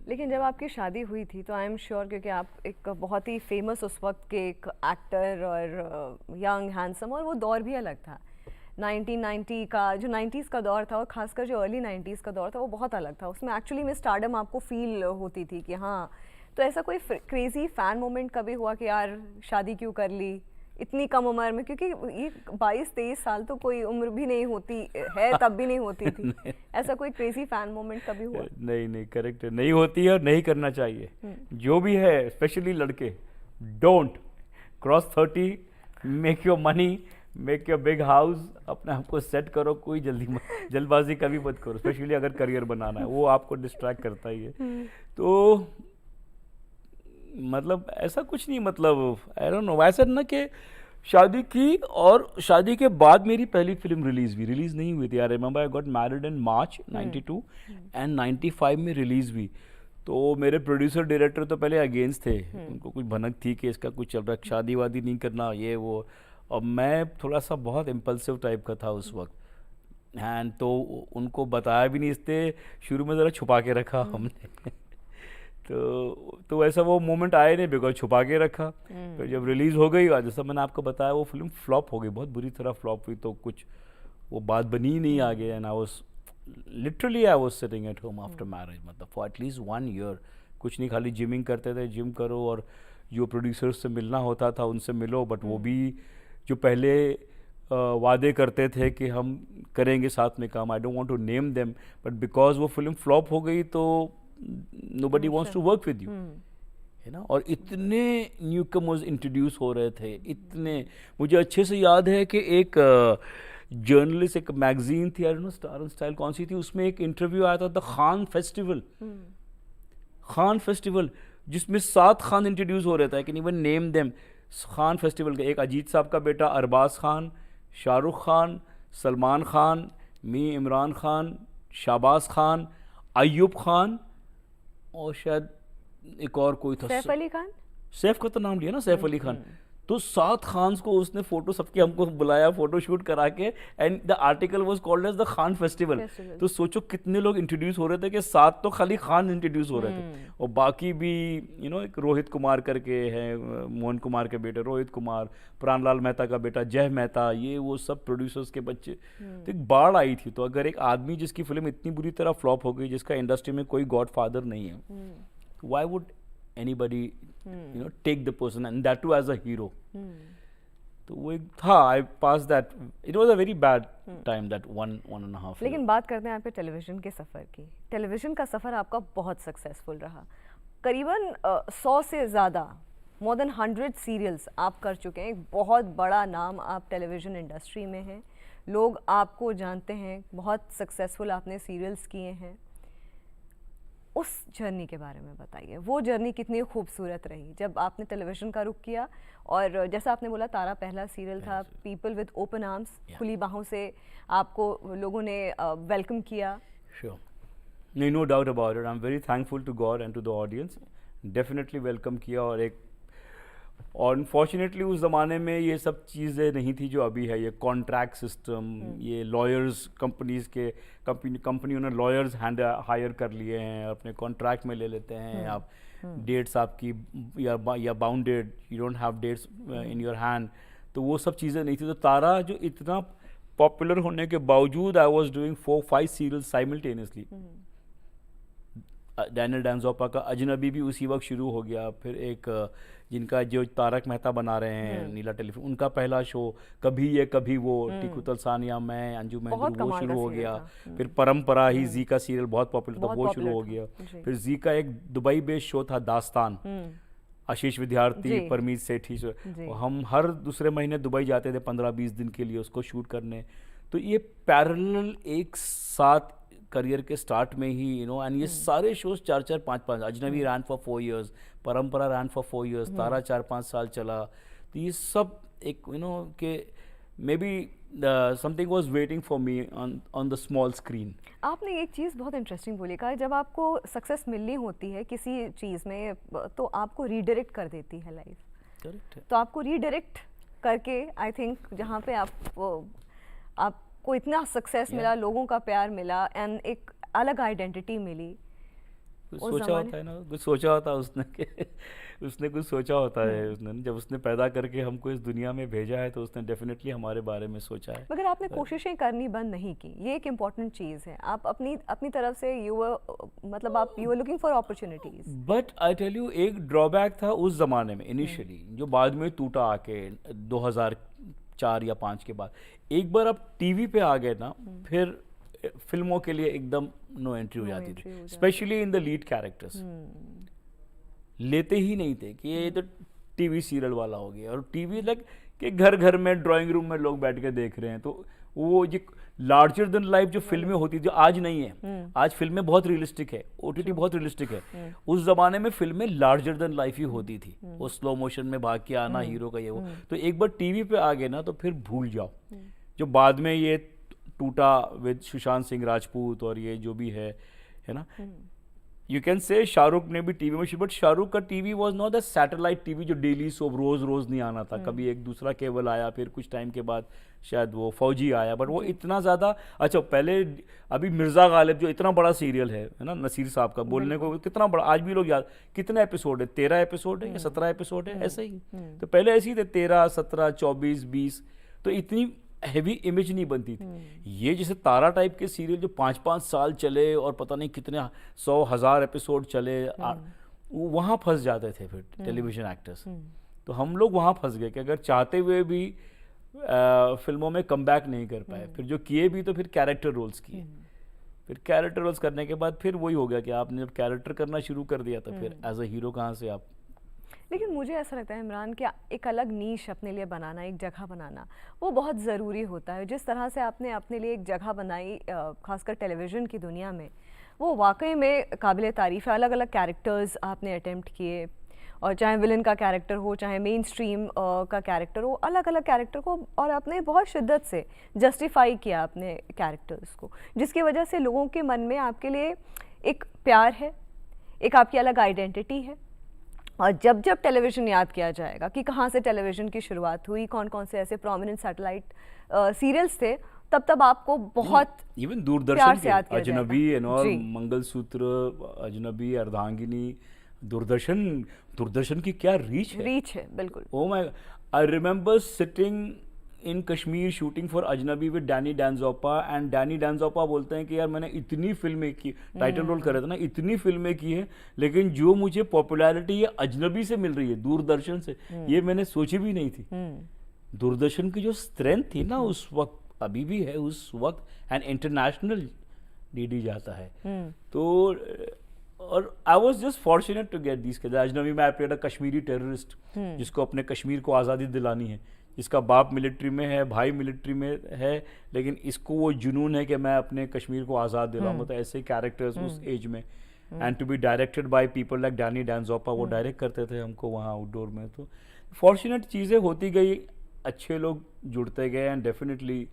लेकिन जब आपकी शादी हुई थी तो आई एम श्योर, क्योंकि आप एक बहुत ही फेमस उस वक्त के एक एक्टर और यंग हैंडसम, और वो दौर भी अलग था 1990 का, जो 90s का दौर था, और खासकर जो अर्ली 90s का दौर था वो बहुत अलग था। उसमें एक्चुअली में स्टारडम आपको फील होती थी कि हाँ। तो ऐसा कोई क्रेजी फैन मोमेंट कभी हुआ कि यार शादी क्यों कर ली इतनी कम उम्र में? क्योंकि ये 22-23 साल तो कोई उम्र भी नहीं होती है, तब भी नहीं होती थी। ऐसा कोई क्रेजी फैन मोमेंट कभी हुआ? नहीं, करेक्ट है, नहीं होती है और नहीं करना चाहिए। जो भी है, स्पेशली लड़के, don't cross 30, make your money, make your big house, अपने आप को सेट करो, कोई जल्दबाजी कभी मत करो, स्पेशली अगर करियर बनाना है, वो आपको डिस्ट्रैक्ट करता ही है। तो मतलब ऐसा कुछ नहीं, मतलब आई डोंट नो, ऐसा ना कि शादी की और शादी के बाद मेरी पहली फिल्म रिलीज नहीं हुई थी। I remember I got married in March 92 and 95 में रिलीज हुई। तो मेरे प्रोड्यूसर डायरेक्टर तो पहले अगेंस्ट थे, उनको कुछ भनक थी कि इसका कुछ चल रहा है, शादी वादी नहीं करना, ये वो। और मैं थोड़ा सा बहुत इम्पल्सिव टाइप का था उस वक्त, एंड तो उनको बताया भी नहीं, इसलिए शुरू में ज़रा छुपा के रखा हमने। तो ऐसा वो मोमेंट आया नहीं, बिकॉज छुपा के रखा। तो जब रिलीज़ हो गई, जैसा मैंने आपको बताया, वो फिल्म फ्लॉप हो गई, बहुत बुरी तरह फ्लॉप हुई, तो कुछ वो बात बनी ही नहीं आगे। And I was sitting at home after marriage, मतलब फॉर एटलीस्ट 1 ईयर कुछ नहीं, खाली जिमिंग करते थे, जिम करो, और जो प्रोड्यूसर्स से मिलना होता था उनसे मिलो, बट वो भी जो पहले वादे करते थे कि हम करेंगे साथ में काम, I don't want to name them, but because वो फिल्म फ्लॉप हो गई तो nobody wants to work with you, है ना। और इतने न्यूकमर्स इंट्रोड्यूस हो रहे थे, इतने, मुझे अच्छे से याद है कि एक जर्नलिस्ट, एक मैगजीन थी, I don't know star and style कौन सी थी, उसमें एक इंटरव्यू आया था, द खान फेस्टिवल, जिसमें 7 खान इंट्रोड्यूस हो रहे थे, can even name them. Khan festival के एक अजीत साहब का बेटा अरबाज खान, शाहरुख खान, सलमान खान, मी इमरान खान, शाहबाज खान, अय्यूब खान, और शायद एक और कोई था, सैफ अली खान। सैफ का तो नाम लिया ना, सैफ अली खान। तो 7 खान्स को उसने फोटो सबके हमको बुलाया, फोटो शूट करा के, and the article was called as the Khan festival. तो सोचो कितने लोग इंट्रोड्यूस हो रहे थे कि 7 तो खाली खान इंट्रोड्यूस हो रहे थे, और बाकी भी एक रोहित कुमार करके है, मोहन कुमार के बेटे रोहित कुमार, प्राणलाल मेहता का बेटा जय मेहता, ये वो सब प्रोड्यूसर्स के बच्चे। तो एक बाढ़ आई थी। तो अगर एक आदमी जिसकी फिल्म इतनी बुरी तरह फ्लॉप हो गई, जिसका इंडस्ट्री में कोई गॉडफादर नहीं है, why would anybody take the person, and that too as a hero? तो वो एक था, I passed that, it was a very bad time, that one and a half year. लेकिन बात करते हैं आपके टेलीविजन के सफ़र की। टेलीविजन का सफ़र आपका बहुत सक्सेसफुल रहा, करीबन 100 से ज़्यादा, मोर देन 100 सीरियल्स आप कर चुके हैं। एक बहुत बड़ा नाम आप टेलीविज़न इंडस्ट्री में हैं, लोग आपको जानते हैं, बहुत सक्सेसफुल आपने सीरियल्स किए हैं। उस जर्नी के बारे में बताइए, वो जर्नी कितनी खूबसूरत रही जब आपने टेलीविज़न का रुख किया, और जैसा आपने बोला तारा पहला सीरियल था, पीपल विद ओपन आर्म्स, खुली बाहों से आपको लोगों ने वेलकम किया। Sure. No doubt about it. I'm very thankful to God and to the audience. Definitely welcome किया, और अनफॉर्चुनेटली उस ज़माने में ये सब चीज़ें नहीं थी जो अभी है। ये कॉन्ट्रैक्ट सिस्टम, ये लॉयर्स, कंपनियों ने लॉयर्स हायर कर लिए हैं, अपने कॉन्ट्रैक्ट में ले लेते हैं। आप डेट्स आपकी या bounded, you don't have dates in your hand. तो वो सब चीज़ें नहीं थी। तो तारा जो इतना पॉपुलर होने के बावजूद, I was doing 4-5 serials simultaneously. Daniel Denzongpa का अजनबी भी उसी वक्त शुरू हो गया। फिर एक जिनका जो तारक मेहता बना रहे हैं नीला टेलीफिल्म, उनका पहला शो कभी ये कभी वो, टिकू तलसानिया, मैं, अंजू महेंद्र, वो शुरू हो गया। फिर परंपरा ही जी का सीरियल बहुत पॉपुलर था, वो शुरू हो गया। फिर जी का एक दुबई बेस्ड शो था दास्तान, आशीष विद्यार्थी, परमीत सेठी, हम हर दूसरे महीने दुबई जाते थे 15-20 दिन के लिए उसको शूट करने। तो ये पैरेलल एक साथ करियर के स्टार्ट में ही एंड ये सारे शोज 4-4, 5-5, अजनबी रैन फॉर 4 years, परंपरा रैन फॉर 4 years, तारा 4-5 साल चला। तो ये सब एक के may be something was waiting for me on the small screen. आपने एक चीज़ बहुत इंटरेस्टिंग बोली, कहा जब आपको सक्सेस मिलनी होती है किसी चीज़ में, तो आपको रीडायरेक्ट कर देती है लाइफ। करेक्ट है। तो आपको रीडायरेक्ट करके, आई थिंक जहाँ पे आपको इतना सक्सेस मिला, लोगों का प्यार मिला, एंड एक अलग आइडेंटिटी मिली। कुछ सोचा होता है ना, कुछ सोचा होता है उसने कुछ सोचा होता है उसने, जब उसने पैदा करके हमको इस दुनिया में भेजा है, तो उसने डेफिनेटली हमारे बारे में सोचा है। मगर आपने कोशिशें करनी बंद नहीं की, ये एक इम्पॉर्टेंट चीज़ है। आप अपनी तरफ से you were looking for opportunities. But I tell you, एक ड्रॉबैक था उस जमाने में इनिशियली, जो बाद में टूटा आके 2004 या 5 के बाद। एक बार आप टीवी पे आ गए ना, फिर फिल्मों के लिए एकदम नो एंट्री हो जाती थी, specially in the lead characters. लेते ही नहीं थे कि ये तो टीवी सीरियल वाला हो गया, और टीवी लाइक कि घर घर में, ड्राइंग रूम में लोग बैठ के देख रहे हैं। तो वो ये लार्जर देन लाइफ जो फिल्में होती थी, जो आज नहीं है। आज फिल्में बहुत रियलिस्टिक है, ओटीटी बहुत रियलिस्टिक है। उस जमाने में फिल्में लार्जर देन लाइफ ही होती थी, वो स्लो मोशन में भाग के आना हीरो का, ये वो। तो एक बार टीवी पे आ गए ना, तो फिर भूल जाओ। जो बाद में ये टूटा विद सुशांत सिंह राजपूत और ये जो भी है ना, यू कैन से शाहरुख ने भी टीवी में, बट शाहरुख का TV was not the satellite TV जो डेली सोप रोज नहीं आना था। कभी एक दूसरा केबल आया, फिर कुछ टाइम के बाद शायद वो फौजी आया, बट वो इतना ज़्यादा। अच्छा, पहले अभी मिर्ज़ा गालिब जो इतना बड़ा सीरियल है ना, नसीर साहब का, बोलने को कितना बड़ा, आज भी लोग याद, कितने एपिसोड है, 13 एपिसोड है या 17 एपिसोड है, ऐसे ही। तो पहले ऐसे ही थे, 13, 17, 24, 20। तो इतनी हैवी इमेज नहीं बनती थी। ये जैसे तारा टाइप के सीरियल जो 5-5 साल चले और पता नहीं कितने 100,000 एपिसोड चले, वहाँ फंस जाते थे फिर टेलीविजन एक्टर्स। तो हम लोग वहाँ फंस गए कि अगर चाहते हुए भी फिल्मों में कम बैक नहीं कर पाए। फिर जो किए भी, तो फिर कैरेक्टर रोल्स किए। फिर कैरेक्टर रोल्स करने के बाद फिर वही हो गया कि आपने जब कैरेक्टर करना शुरू कर दिया, तो फिर एज अ हीरो कहाँ से आप। लेकिन मुझे ऐसा लगता है इमरान कि एक अलग नीश अपने लिए बनाना, एक जगह बनाना, वो बहुत ज़रूरी होता है। जिस तरह से आपने अपने लिए एक जगह बनाई, खासकर टेलीविज़न की दुनिया में, वो वाकई में काबिल तारीफ़ है। अलग अलग कैरेक्टर्स आपने अटेम्प्ट किए, और चाहे विलन का कैरेक्टर हो, चाहे मेन स्ट्रीम का कैरेक्टर हो, अलग अलग कैरेक्टर को, और आपने बहुत शिद्दत से जस्टिफाई किया अपने कैरेक्टर्स को, जिसकी वजह से लोगों के मन में आपके लिए एक प्यार है, एक आपकी अलग आइडेंटिटी है। और जब जब टेलीविज़न याद किया जाएगा कि कहाँ से टेलीविज़न की शुरुआत हुई, कौन कौन से ऐसे प्रोमिनेंट सैटेलाइट सीरियल्स थे, तब तब आपको बहुत इवन प्यार दूरदर्शन से याद के किया अजनबी एंड और जी। मंगलसूत्र, अजनबी, अर्धांगिनी, दूरदर्शन की क्या रीच है। रीच है बिल्कुल। Oh my! I remember sitting in Kashmir shooting for अजनबी with Danny Danzoppa and Danny Danzoppa बोलते हैं कि यार मैंने इतनी फिल्में की, टाइटल रोल कर रहे थे ना, इतनी फिल्में की हैं, लेकिन जो मुझे पॉपुलैरिटी ये अजनबी से मिल रही है, दूरदर्शन से, ये मैंने सोची भी नहीं थी। दूरदर्शन की जो स्ट्रेंथ थी ना उस वक्त, अभी भी है उस वक्त, एंड इंटरनेशनल डीडी जाता है। तो और I was just fortunate to get this. Ajnabi में I played a Kashmiri terrorist जिसको अपने कश्मीर को आज़ादी दिलानी है, जिसका बाप मिलिट्री में है, भाई मिलिट्री में है, लेकिन इसको वो जुनून है कि मैं अपने कश्मीर को आज़ाद दिलाऊंगा। तो ऐसे कैरेक्टर्स उस एज में, and to be directed by people like Danny Denzongpa, वो डायरेक्ट करते थे हमको वहाँ आउटडोर में। तो फॉर्चुनेट चीज़ें होती गई, अच्छे लोग जुड़ते गए, and definitely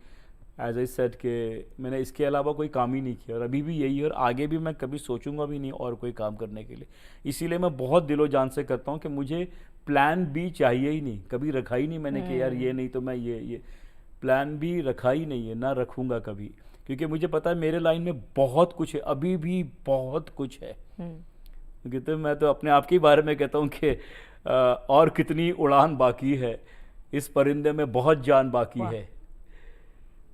as I said कि मैंने इसके अलावा कोई काम ही नहीं किया, और अभी भी यही है, और आगे भी मैं कभी सोचूंगा भी नहीं और कोई काम करने के लिए। इसीलिए मैं बहुत दिलो जान से करता हूँ कि मुझे प्लान बी चाहिए ही नहीं, कभी रखा ही नहीं मैंने कि यार ये नहीं तो मैं ये प्लान बी रखा ही नहीं है, ना रखूँगा कभी, क्योंकि मुझे पता है मेरे लाइन में बहुत कुछ है, अभी भी बहुत कुछ है। क्योंकि तो मैं तो अपने आप के बारे में कहता हूँ कि और कितनी उड़ान बाकी है, इस परिंदे में बहुत जान बाकी है,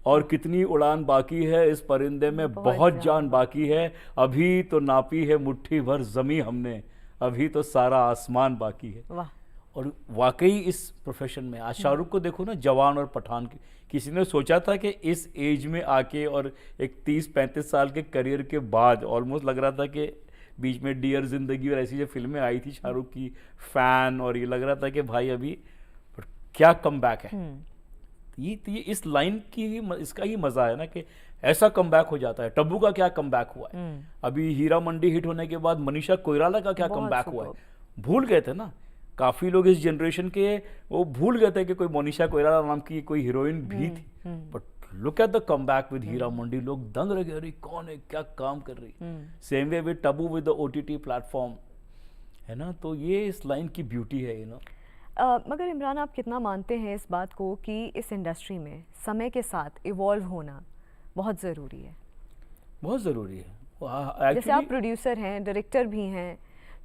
और कितनी उड़ान बाकी है, इस परिंदे में बहुत जान बाकी है, अभी तो नापी है मुट्ठी भर ज़मीं हमने, अभी तो सारा आसमान बाकी है। वाह। और वाकई इस प्रोफेशन में आज शाहरुख को देखो ना, जवान और पठान की, किसी ने सोचा था कि इस एज में आके और एक 30-35 साल के करियर के बाद, ऑलमोस्ट लग रहा था कि बीच में डियर जिंदगी और ऐसी जो फिल्में आई थी शाहरुख की, फैन, और ये लग रहा था कि भाई अभी क्या कम बैक है। ये इस लाइन की ही इसका ही मजा है ना कि ऐसा कमबैक हो जाता है। टब्बू का क्या कमबैक हुआ है, अभी हीरा मंडी हिट होने के बाद मनीषा कोइराला का क्या कमबैक हुआ है। भूल गए थे ना काफी लोग इस जनरेशन के, वो भूल गए थे कि कोई मनीषा कोइराला नाम की कोई हीरोइन भी थी। But look at the comeback with Heera Mandi, लोग दंग रह गए, अरे कौन है, क्या काम कर रही। Same way with Tabu with the OTT platform, है ना। तो ये इस लाइन की ब्यूटी है, यू नो। मगर इमरान, आप कितना मानते हैं इस बात को कि इस इंडस्ट्री में समय के साथ इवॉल्व होना बहुत ज़रूरी है? बहुत ज़रूरी है। जैसे आप प्रोड्यूसर हैं, डायरेक्टर भी हैं,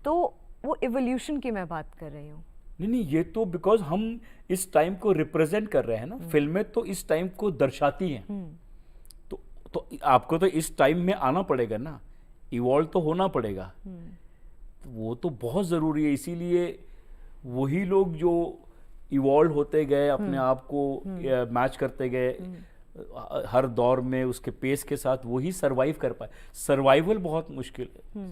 तो वो इवोल्यूशन की मैं बात कर रही हूँ। नहीं, ये तो बिकॉज हम इस टाइम को रिप्रेजेंट कर रहे हैं ना, फिल्में तो इस टाइम को दर्शाती हैं। तो आपको तो इस टाइम में आना पड़ेगा ना, इवॉल्व तो होना पड़ेगा। तो वो तो बहुत ज़रूरी है। इसीलिए वही लोग जो इवॉल्व होते गए, अपने आप को मैच करते गए हर दौर में उसके पेस के साथ, वही सरवाइव कर पाए। सर्वाइवल बहुत मुश्किल है,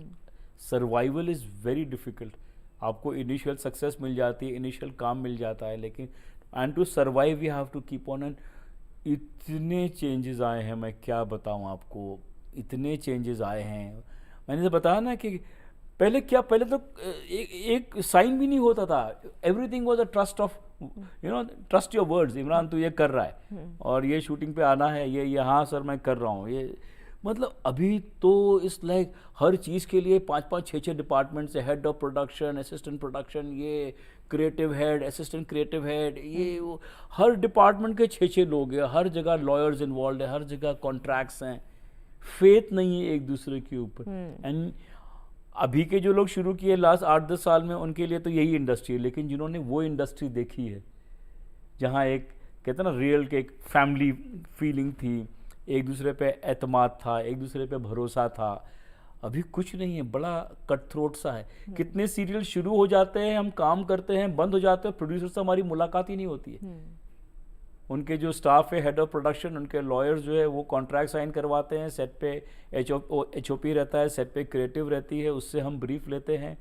सर्वाइवल इज़ वेरी डिफ़िकल्ट। आपको इनिशियल सक्सेस मिल जाती है, इनिशियल काम मिल जाता है, लेकिन and to survive you have to keep on. And इतने चेंजेस आए हैं, मैं क्या बताऊं आपको, इतने चेंजेस आए हैं। मैंने तो बताया ना कि पहले तो एक साइन भी नहीं होता था। Everything was a trust of, you know, trust your words. Imran तू ये कर रहा है और ये शूटिंग पे आना है, ये हाँ सर मैं कर रहा हूँ, ये मतलब अभी तो इस लाइक हर चीज़ के लिए 5-5, 6-6 डिपार्टमेंट से, head of production, assistant production, ये creative head, assistant creative head, ये वो हर डिपार्टमेंट के 6-6 लोग हैं, हर जगह लॉयर्स इन्वॉल्व है, हर जगह कॉन्ट्रैक्ट्स हैं, फेथ नहीं है एक दूसरे के ऊपर। एंड अभी के जो लोग शुरू किए लास्ट 8-10 साल में, उनके लिए तो यही इंडस्ट्री है। लेकिन जिन्होंने वो इंडस्ट्री देखी है जहाँ एक कहते हैं ना रियल के एक फैमिली फीलिंग थी, एक दूसरे पे एतमाद था, एक दूसरे पे भरोसा था, अभी कुछ नहीं है, बड़ा कट थ्रोट सा है। कितने सीरियल शुरू हो जाते हैं, हम काम करते हैं, बंद हो जाते हैं, प्रोड्यूसर से हमारी मुलाकात ही नहीं होती है। उनके जो स्टाफ है, हेड ऑफ प्रोडक्शन, उनके लॉयर्स जो है वो कॉन्ट्रैक्ट साइन करवाते हैं, सेट पे HOP रहता है, सेट पे क्रिएटिव रहती है, उससे हम ब्रीफ लेते हैं।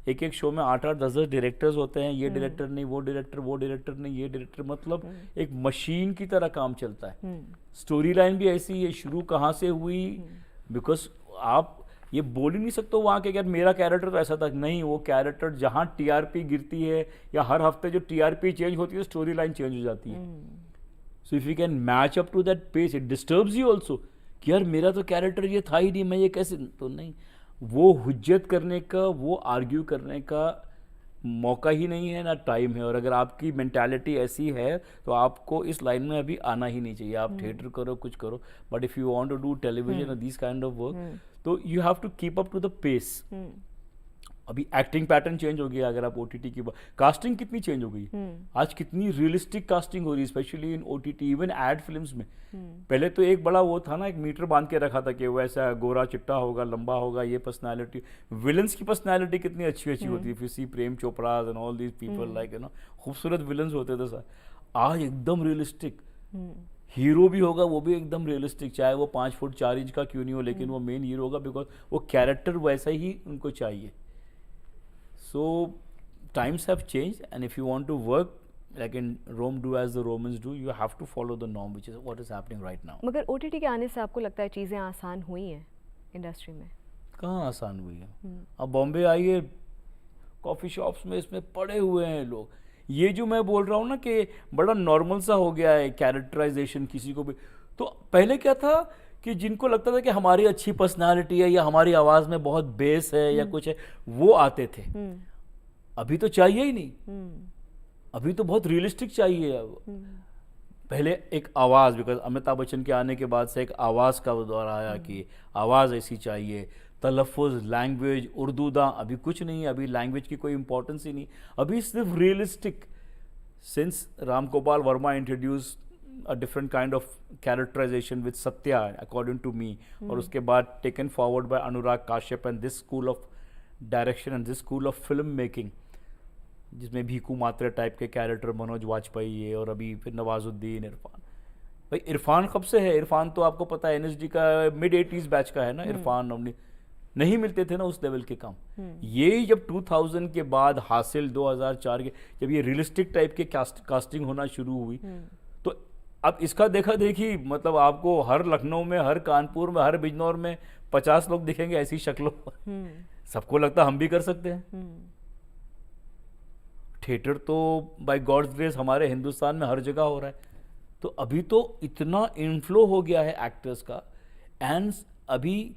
एक एक शो में 8-8, 10-10 डायरेक्टर्स होते हैं, ये डायरेक्टर नहीं, वो डायरेक्टर नहीं, ये डायरेक्टर, मतलब एक मशीन की तरह काम चलता है। स्टोरी लाइन भी ऐसी है, शुरू कहाँ से हुई, बिकॉज आप ये बोल ही नहीं सकते वहाँ के यार मेरा कैरेक्टर तो ऐसा था, नहीं, वो कैरेक्टर जहाँ TRP गिरती है या हर हफ्ते जो TRP चेंज होती है, स्टोरी लाइन चेंज हो जाती है। So if you can match up to that pace, it disturbs you also कि यार मेरा तो कैरेक्टर ये था ही नहीं, मैं ये कैसे, तो नहीं, वो हुज्जत करने का, वो आर्ग्यू करने का मौका ही नहीं है ना टाइम है, और अगर आपकी मेंटालिटी ऐसी है तो आपको इस लाइन में अभी आना ही नहीं चाहिए। आप थिएटर करो, कुछ करो, but if you want to do television और दिस काइंड ऑफ वर्क, तो you have to keep up to the pace. अभी एक्टिंग पैटर्न चेंज हो गया। अगर आप ओटीटी की कास्टिंग कितनी चेंज हो गई, आज कितनी रियलिस्टिक कास्टिंग हो रही है, specially in OTT, even ad films में। पहले तो एक बड़ा वो था ना, एक मीटर बांध के रखा था कि वो ऐसा गोरा चिट्टा होगा, लंबा होगा, ये पर्सनालिटी। विलन्स की पर्सनालिटी कितनी अच्छी अच्छी होती है, फिर see Prem Chopra and all these people, like you know, खूबसूरत विलन्स होते थे सर। आज एकदम रियलिस्टिक हीरो भी होगा, वो भी एकदम रियलिस्टिक, चाहे वो 5 फुट 4 इंच का क्यों नहीं हो, लेकिन वो मेन हीरो होगा, बिकॉज वो कैरेक्टर वैसा ही उनको चाहिए। So times have changed, and if you want to work like in Rome, do as the Romans do, you have to follow the norm, which is what is happening right now. मगर OTT के आने से आपको लगता है चीज़ें आसान हुई हैं इंडस्ट्री में? कहाँ आसान हुई है? अब बॉम्बे आइए, कॉफ़ी शॉप्स में इसमें पड़े हुए हैं लोग। ये जो मैं बोल रहा हूँ ना कि बड़ा नॉर्मल सा हो गया है कैरेक्टराइजेशन किसी को भी। तो पहले क्या था कि जिनको लगता था कि हमारी अच्छी पर्सनालिटी है या हमारी आवाज़ में बहुत बेस है या कुछ है, वो आते थे। अभी तो चाहिए ही नहीं, अभी तो बहुत रियलिस्टिक चाहिए। पहले एक आवाज़, बिकॉज अमिताभ बच्चन के आने के बाद से एक आवाज़ का दौर आया कि आवाज़ ऐसी चाहिए, तलफ़ुज़, लैंग्वेज, उर्दूदा, अभी कुछ नहीं, अभी लैंग्वेज की कोई इंपॉर्टेंस ही नहीं, अभी सिर्फ realistic. Since Ram Gopal Verma introduce a different kind of characterization with Satya, according to me, और उसके बाद taken forward by Anurag Kashyap and this school of direction and this school of film making, जिसमें भीकू मात्रे type के character, Manoj Vajpayee है, और अभी फिर नवाजुद्दीन, इरफान। भाई इरफान कब से है? इरफान तो आपको पता है NSD का mid-80s बैच का है ना। इरफान नहीं मिलते थे ना उस लेवल के काम। ये जब 2000 के बाद हासिल 2004 के, जब ये रियलिस्टिक टाइप के कास्टिंग होना शुरू हुई, तो अब इसका देखा देखी, मतलब आपको हर लखनऊ में, हर कानपुर में, हर बिजनौर में 50 लोग दिखेंगे ऐसी शक्लों। सबको लगता हम भी कर सकते हैं। थिएटर तो बाय गॉड्स ग्रेस हमारे हिंदुस्तान में हर जगह हो रहा है। तो अभी तो इतना इनफ्लो हो गया है एक्टर्स का, एंड अभी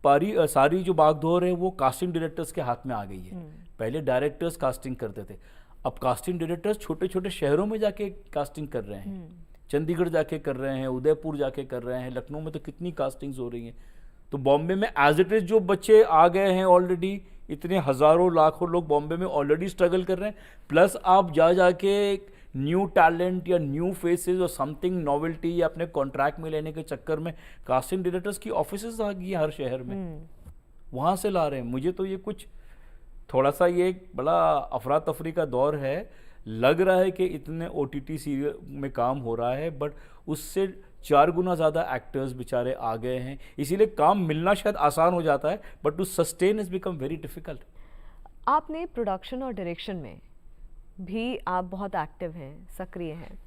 सारी जो बागडोर है वो कास्टिंग डायरेक्टर्स के हाथ में आ गई है। पहले डायरेक्टर्स कास्टिंग करते थे, अब कास्टिंग डायरेक्टर्स छोटे छोटे शहरों में जाके कास्टिंग कर रहे हैं। चंडीगढ़ जाके कर रहे हैं, उदयपुर जाके कर रहे हैं, लखनऊ में तो कितनी कास्टिंग्स हो रही हैं। तो बॉम्बे में एज इट इज जो बच्चे आ गए हैं ऑलरेडी, इतने हज़ारों लाखों लोग बॉम्बे में ऑलरेडी स्ट्रगल कर रहे हैं, प्लस आप जाके न्यू टैलेंट या न्यू फेसेस और समथिंग नॉवेल्टी या अपने कॉन्ट्रैक्ट में लेने के चक्कर में कास्टिंग डायरेक्टर्स की ऑफिसेज आ गई हर शहर में, वहाँ से ला रहे हैं। मुझे तो ये कुछ थोड़ा सा ये एक बड़ा अफरा तफरी का दौर है। लग रहा है कि इतने OTT सीरियल में काम हो रहा है, बट उससे 4 गुना ज़्यादा एक्टर्स बेचारे आ गए हैं, इसीलिए काम मिलना शायद आसान हो जाता है, but to sustain is become very difficult. आपने प्रोडक्शन और डायरेक्शन में भी आप बहुत एक्टिव हैं, सक्रिय हैं।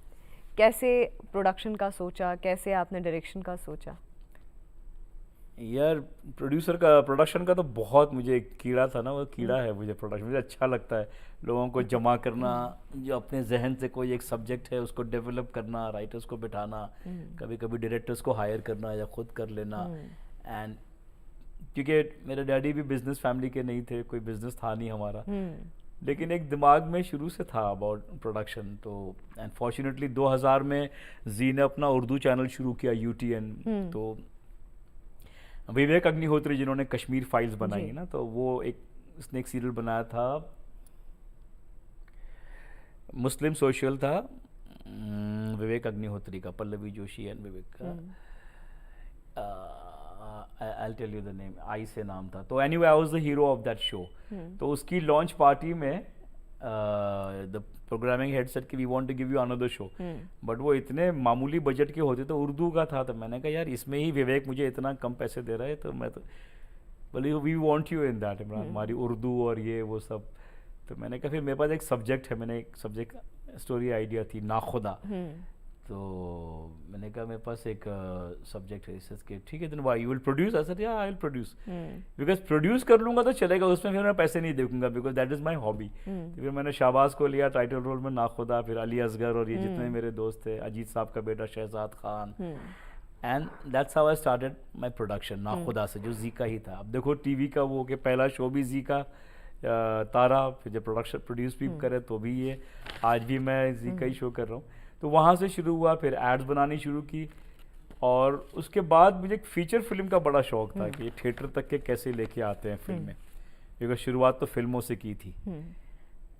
कैसे प्रोडक्शन का सोचा, कैसे आपने डायरेक्शन का सोचा? यार प्रोडक्शन का तो बहुत मुझे कीड़ा था ना, वो कीड़ा है मुझे प्रोडक्शन। मुझे अच्छा लगता है लोगों को जमा करना, जो अपने जहन से कोई एक सब्जेक्ट है उसको डेवलप करना, राइटर्स को बिठाना, कभी कभी डायरेक्टर्स को हायर करना या खुद कर लेना। एंड क्योंकि मेरे डैडी भी बिजनेस फैमिली के नहीं थे, कोई बिजनेस था नहीं हमारा, लेकिन एक दिमाग में शुरू से था अबाउट प्रोडक्शन। तो एंड फॉर्चुनेटली 2000 में जी ने अपना उर्दू चैनल शुरू किया UTN। तो विवेक अग्निहोत्री जिन्होंने कश्मीर फाइल्स बनाई ना, तो वो उसने एक सीरियल बनाया था, मुस्लिम सोशल था, विवेक अग्निहोत्री का, पल्लवी जोशी एंड विवेक का, I tell you the name, I say नाम था। तो anyway I was the hero of that show. तो उसकी लॉन्च पार्टी में द प्रोग्रामिंग हेड सेड कि we want to give you another show, but वो इतने मामूली बजट के होते तो उर्दू का था। तो मैंने कहा यार इसमें ही विवेक मुझे इतना कम पैसे दे रहा है, तो मैं तो बोली we want you in that Imran, हमारी उर्दू और ये वो सब। तो मैंने कहा फिर मेरे पास एक सब्जेक्ट है, मैंने एक सब्जेक्ट स्टोरी आइडिया थी नाखुदा। तो मैंने कहा मेरे पास एक सब्जेक्ट है इसके, ठीक है, then why you will produce? I said yeah I will produce, because produce कर लूंगा तो चलेगा, उसमें फिर मैं पैसे नहीं देखूंगा, because that is my hobby. तो फिर मैंने शाहबाज को लिया टाइटल रोल में, नाखुदा, फिर अली असगर और ये जितने मेरे दोस्त थे, अजीत साहब का बेटा Shehzad Khan, and that's how I started my production Nakhuda से, जो जी का ही था। अब देखो टीवी का वो कि पहला शो भी जी का, तारा, फिर जब प्रोडक्शन प्रोड्यूस भी करे तो भी ये, आज भी मैं इसी का ही शो कर रहा हूँ। तो वहाँ से शुरू हुआ, फिर एड्स बनानी शुरू की, और उसके बाद मुझे एक फीचर फिल्म का बड़ा शौक था कि थिएटर तक के कैसे लेके आते हैं फिल्में, क्योंकि शुरुआत तो फिल्मों से की थी।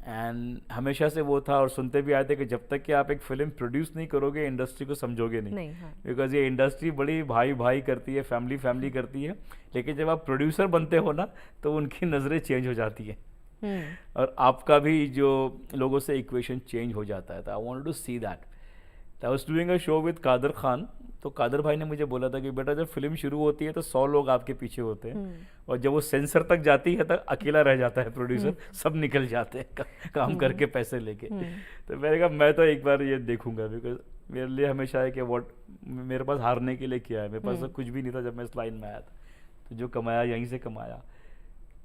एंड हमेशा से वो था, और सुनते भी आए थे कि जब तक कि आप एक फिल्म प्रोड्यूस नहीं करोगे इंडस्ट्री को समझोगे नहीं, बिकॉज ये इंडस्ट्री बड़ी भाई भाई करती है, फैमिली फैमिली करती है, लेकिन जब आप प्रोड्यूसर बनते हो ना तो उनकी नज़रें चेंज हो जाती है, और आपका भी जो लोगों से इक्वेशन चेंज हो जाता है। I wanted to see that. I was doing a show with Kader Khan, तो कादर भाई ने मुझे बोला था कि बेटा जब फिल्म शुरू होती है तो 100 लोग आपके पीछे होते हैं, और जब वो सेंसर तक जाती है तक अकेला रह जाता है प्रोड्यूसर, सब निकल जाते हैं काम करके पैसे लेके। तो मैंने कहा मैं तो एक बार ये देखूंगा, बिकॉज मेरे लिए हमेशा है कि व्हाट, मेरे पास हारने के लिए क्या है, मेरे पास तो कुछ भी नहीं था जब मैं इस लाइन में आया था, तो जो कमाया यहीं से कमाया।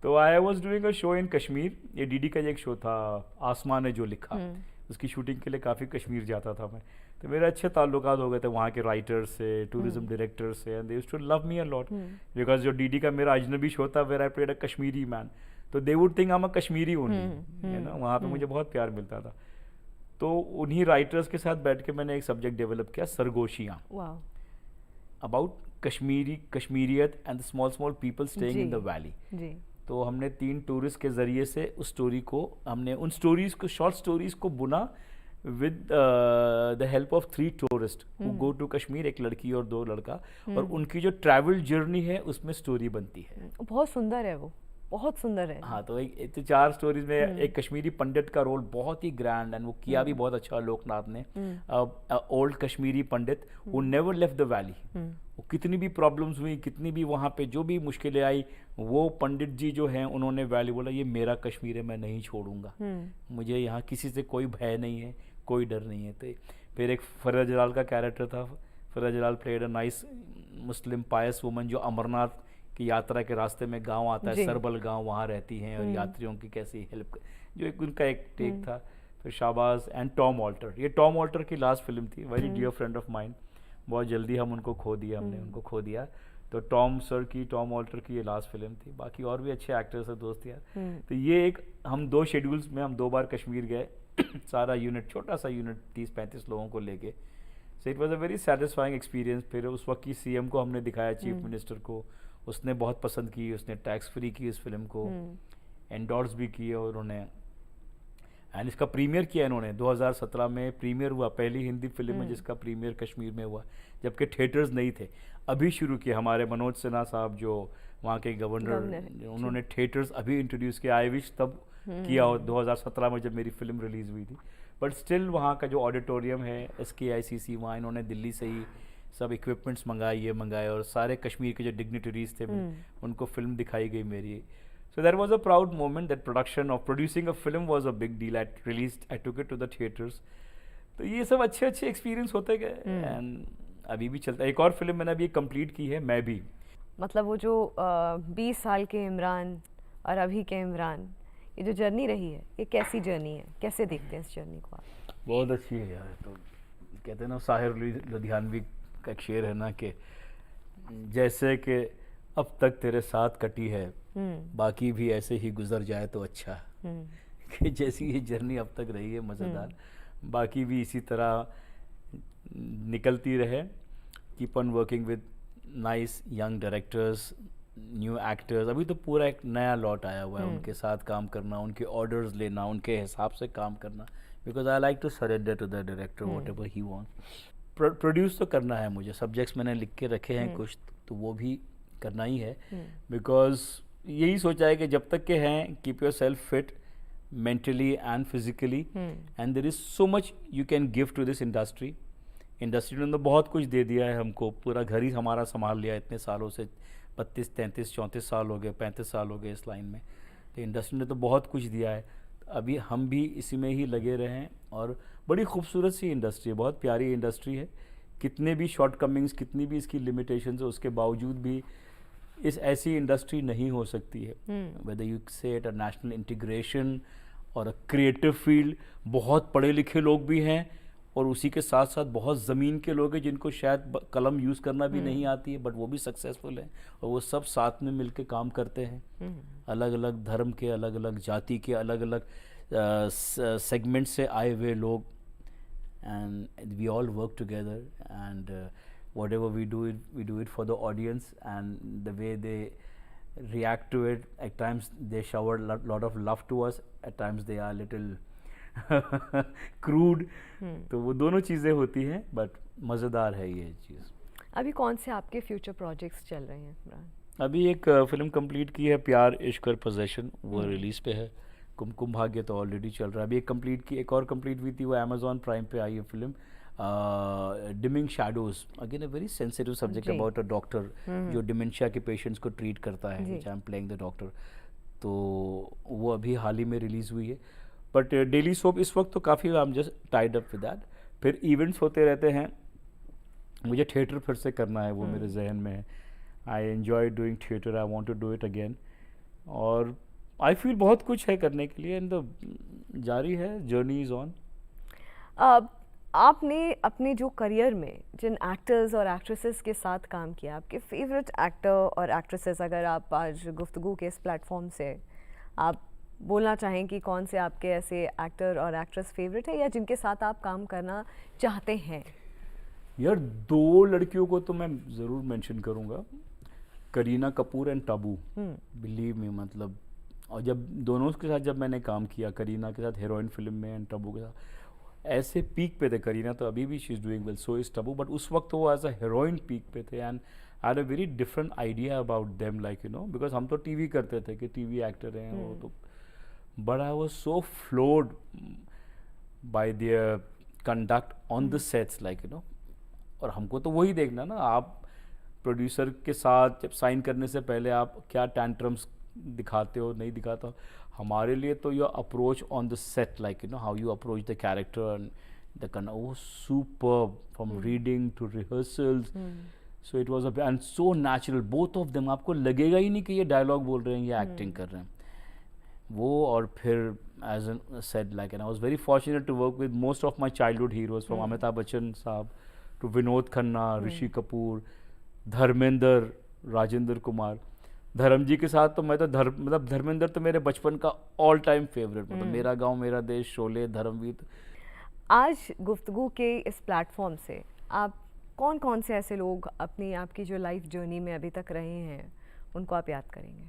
तो आई was doing a show in Kashmir, ये डीडी का एक शो था, आसमान ने जो लिखा, उसकी शूटिंग के लिए काफ़ी कश्मीर जाता था मैं। तो मेरे अच्छे ताल्लुकात हो गए थे वहाँ के राइटर्स से, टूरिज्म डायरेक्टर से, and they used to love me a lot, because जो डीडी का मेरा अजनबी शो था where I played a Kashmiri man, तो they would think I am a Kashmiri only, है ना, वहाँ पे मुझे बहुत प्यार मिलता था। तो उन्हीं राइटर्स के साथ बैठ के मैंने एक सब्जेक्ट डेवलप किया, Sargoshiyan, about Kashmiriyat and small small people staying in the valley. तो हमने 3 टूरिस्ट के ज़रिए से उस स्टोरी को, हमने उन स्टोरीज़ को, शॉर्ट स्टोरीज़ को बुना with the help of 3 tourist who go to Kashmir, एक लड़की और 2 लड़का, और उनकी जो ट्रैवल जर्नी है उसमें स्टोरी बनती है। बहुत सुंदर है वो, बहुत सुंदर है। हाँ, तो एक तो 4 स्टोरीज में एक कश्मीरी पंडित का रोल बहुत ही ग्रैंड, एंड वो किया भी बहुत अच्छा लोकनाथ ने, old Kashmiri Pandit who never left the valley. वो कितनी भी प्रॉब्लम्स हुई, कितनी भी वहाँ पे जो भी मुश्किलें आई, वो पंडित जी जो हैं उन्होंने वैली बोला ये मेरा कश्मीर है, मैं नहीं छोड़ूंगा, मुझे यहाँ किसी से कोई भय नहीं है, कोई डर नहीं है। तो फिर एक फरिया जलाल का कैरेक्टर था, Faria Jalal played a nice Muslim pious woman जो अमरनाथ की यात्रा के रास्ते में गांव आता है, सरबल गांव, वहाँ रहती हैं और यात्रियों की कैसी हेल्प, जो एक उनका एक टेक था। फिर शाहबाज एंड टॉम ऑल्टर, ये टॉम ऑल्टर की लास्ट फिल्म थी, very dear friend of mind, बहुत जल्दी हम उनको खो दिया, हमने उनको खो दिया। तो टॉम ऑल्टर की ये लास्ट फिल्म थी, बाकी और भी अच्छे एक्टर्स हैं दोस्त यार। तो ये एक, हम 2 शेड्यूल्स में हम 2 बार कश्मीर गए सारा यूनिट, छोटा सा यूनिट 30-35 लोगों को लेके। सो it was a very satisfying experience. फिर उस वक्त की सीएम को हमने दिखाया, चीफ मिनिस्टर को, उसने बहुत पसंद की, उसने टैक्स फ्री की इस फिल्म को, एंडोर्स भी किए उन्होंने, एंड इसका प्रीमियर किया इन्होंने 2017 में प्रीमियर हुआ, पहली हिंदी फिल्म है जिसका प्रीमियर कश्मीर में हुआ, जबकि थिएटर्स नहीं थे, अभी शुरू किया हमारे मनोज सिन्हा साहब जो वहाँ के गवर्नर, उन्होंने थिएटर्स अभी इंट्रोड्यूस किया। आई विश तब किया हो 2017 में जब मेरी फिल्म रिलीज हुई थी, बट स्टिल वहाँ का जो ऑडिटोरियम है SKICC, वहाँ इन्होंने दिल्ली से ही सब इक्विपमेंट्स मंगाए, और सारे कश्मीर के जो डिग्निटरीज थे उनको फिल्म दिखाई गई मेरी। So that was a proud moment, that production of producing a film was a big deal. I took it to the theaters. तो ये सब अच्छे एक्सपीरियंस होते गए, एंड अभी भी चलता है। एक और फिल्म मैंने अभी कंप्लीट की है, मैं भी। मतलब वो जो 20 साल के इमरान और अभी के इमरान, ये जो जर्नी रही है, ये कैसी जर्नी है, कैसे देखते हैं इस जर्नी को आप? बहुत अच्छी है यार। तो कहते हैं ना, साहिर लुधियानवी का एक शेर है ना कि जैसे कि अब तक तेरे साथ कटी है, बाकी भी ऐसे ही गुजर जाए तो अच्छा। कि जैसी ये जर्नी अब तक रही है मज़ेदार, बाकी भी इसी तरह निकलती रहे। Keep on working with nice young directors, new actors. अभी तो पूरा एक नया लॉट आया हुआ है, उनके साथ काम करना, उनके ऑर्डर्स लेना, उनके हिसाब से काम करना, because I like to surrender to the director whatever he wants. Produce तो करना है मुझे, सब्जेक्ट्स मैंने लिख के रखे हैं कुछ, तो वो भी करना ही है, बिकॉज यही सोचा है कि जब तक के हैं, keep yourself fit mentally and physically, and there is so much you can give to this industry. Industry ने तो बहुत कुछ दे दिया है हमको, पूरा घर ही हमारा संभाल लिया इतने सालों से, 32, 33, 34 साल हो गए, 35 साल हो गए इस लाइन में। तो इंडस्ट्री ने तो बहुत कुछ दिया है, अभी हम भी इसी में ही लगे रहें। और बड़ी खूबसूरत सी इंडस्ट्री है, बहुत प्यारी इंडस्ट्री है। कितने भी शॉर्ट कमिंग्स, कितनी भी इसकी लिमिटेशंस है, उसके बावजूद भी इस ऐसी इंडस्ट्री नहीं हो सकती है। वेदर यू से इट अ नेशनल इंटीग्रेशन और अ क्रिएटिव फील्ड, बहुत पढ़े लिखे लोग भी हैं और उसी के साथ साथ बहुत ज़मीन के लोग हैं जिनको शायद कलम यूज़ करना भी नहीं आती है, बट वो भी सक्सेसफुल हैं और वो सब साथ में मिलके काम करते हैं। अलग अलग धर्म के, अलग अलग जाति के, अलग अलग सेगमेंट से आए हुए लोग, and we all work together, and whatever we do it for the audience, and the way they react to it, at times they shower lot of love to us, at times they are little crude, तो वो दोनों चीज़ें होती हैं, but मज़ेदार है ये चीज़। अभी कौन से आपके फ्यूचर प्रोजेक्ट्स चल रहे हैं इमरान? अभी एक फिल्म कंप्लीट की है, प्यार इश्क और पोजेशन, वो रिलीज़ पे है। कुमकुम भाग्य तो ऑलरेडी चल रहा है। अभी एक कंप्लीट की, एक और कंप्लीट हुई थी, वो अमेजॉन प्राइम पे आई है film, dimming shadows, again a very sensitive subject about a doctor जो डिमेंशिया के पेशेंट्स को ट्रीट करता है, which I am playing the doctor. तो वो अभी हाल ही में रिलीज़ हुई है। बट डेली सोप इस वक्त तो काफ़ी I am just tied up with that. फिर इवेंट्स होते रहते हैं, मुझे थिएटर फिर से करना है, वो मेरे जहन में है। I enjoy doing theatre, I want to do it again, और आई फील बहुत कुछ है करने के लिए, एंड जारी है, जर्नी इज़ ऑन। आपने अपने जो करियर में जिन एक्टर्स और एक्ट्रेसेस के साथ काम किया, आपके फेवरेट एक्टर और एक्ट्रेसेस, अगर आप आज गुफ्तगू के इस प्लेटफॉर्म से आप बोलना चाहें कि कौन से आपके ऐसे एक्टर और एक्ट्रेस फेवरेट है, या जिनके साथ आप काम करना चाहते हैं? यार, दो लड़कियों को तो मैं ज़रूर मेंशन करूँगा, Kareena Kapoor and Abu, believe me, मतलब। और जब दोनों के साथ जब मैंने काम किया, करीना के साथ हीरोइन फिल्म में एंड टाबू के साथ, ऐसे पीक पे थे। करीना तो अभी भी she is doing well, so is Abu, but उस वक्त वो एज अ हीरोइन पीक पे थे, and I had a very different idea about them, like you no, because हम तो टीवी करते थे कि टीवी एक्टर हैं वो तो, but I was so flowed bye there conduct on the sets, like you no. और हमको तो वही देखना ना, आप प्रोड्यूसर के साथ जब साइन करने से पहले आप क्या टैंट्रम्स दिखाते हो, नहीं दिखाता हो। हमारे लिए तो your approach on the set, like you know, how you approach the character and the वो superb, from reading to rehearsals, so it was and so natural, both of them. आपको लगेगा ही नहीं कि ये डायलॉग बोल रहे हैं या एक्टिंग कर रहे हैं वो। और फिर as an said, like, and I was very fortunate to work with most of my childhood heroes, from Amitabh Bachchan sahab to Vinod Khanna, Rishi Kapoor, Dharmendra, Rajendra Kumar. Dharam ji के साथ तो मैं तो मतलब धर्मेंद्र तो मेरे बचपन का ऑल टाइम फेवरेट, मतलब मेरा गांव मेरा देश, शोले, धर्मवीर। आज गुफ्तगू के इस प्लेटफॉर्म से आप कौन कौन से ऐसे लोग अपनी आपकी जो लाइफ जर्नी में अभी तक रहे हैं, उनको आप याद करेंगे?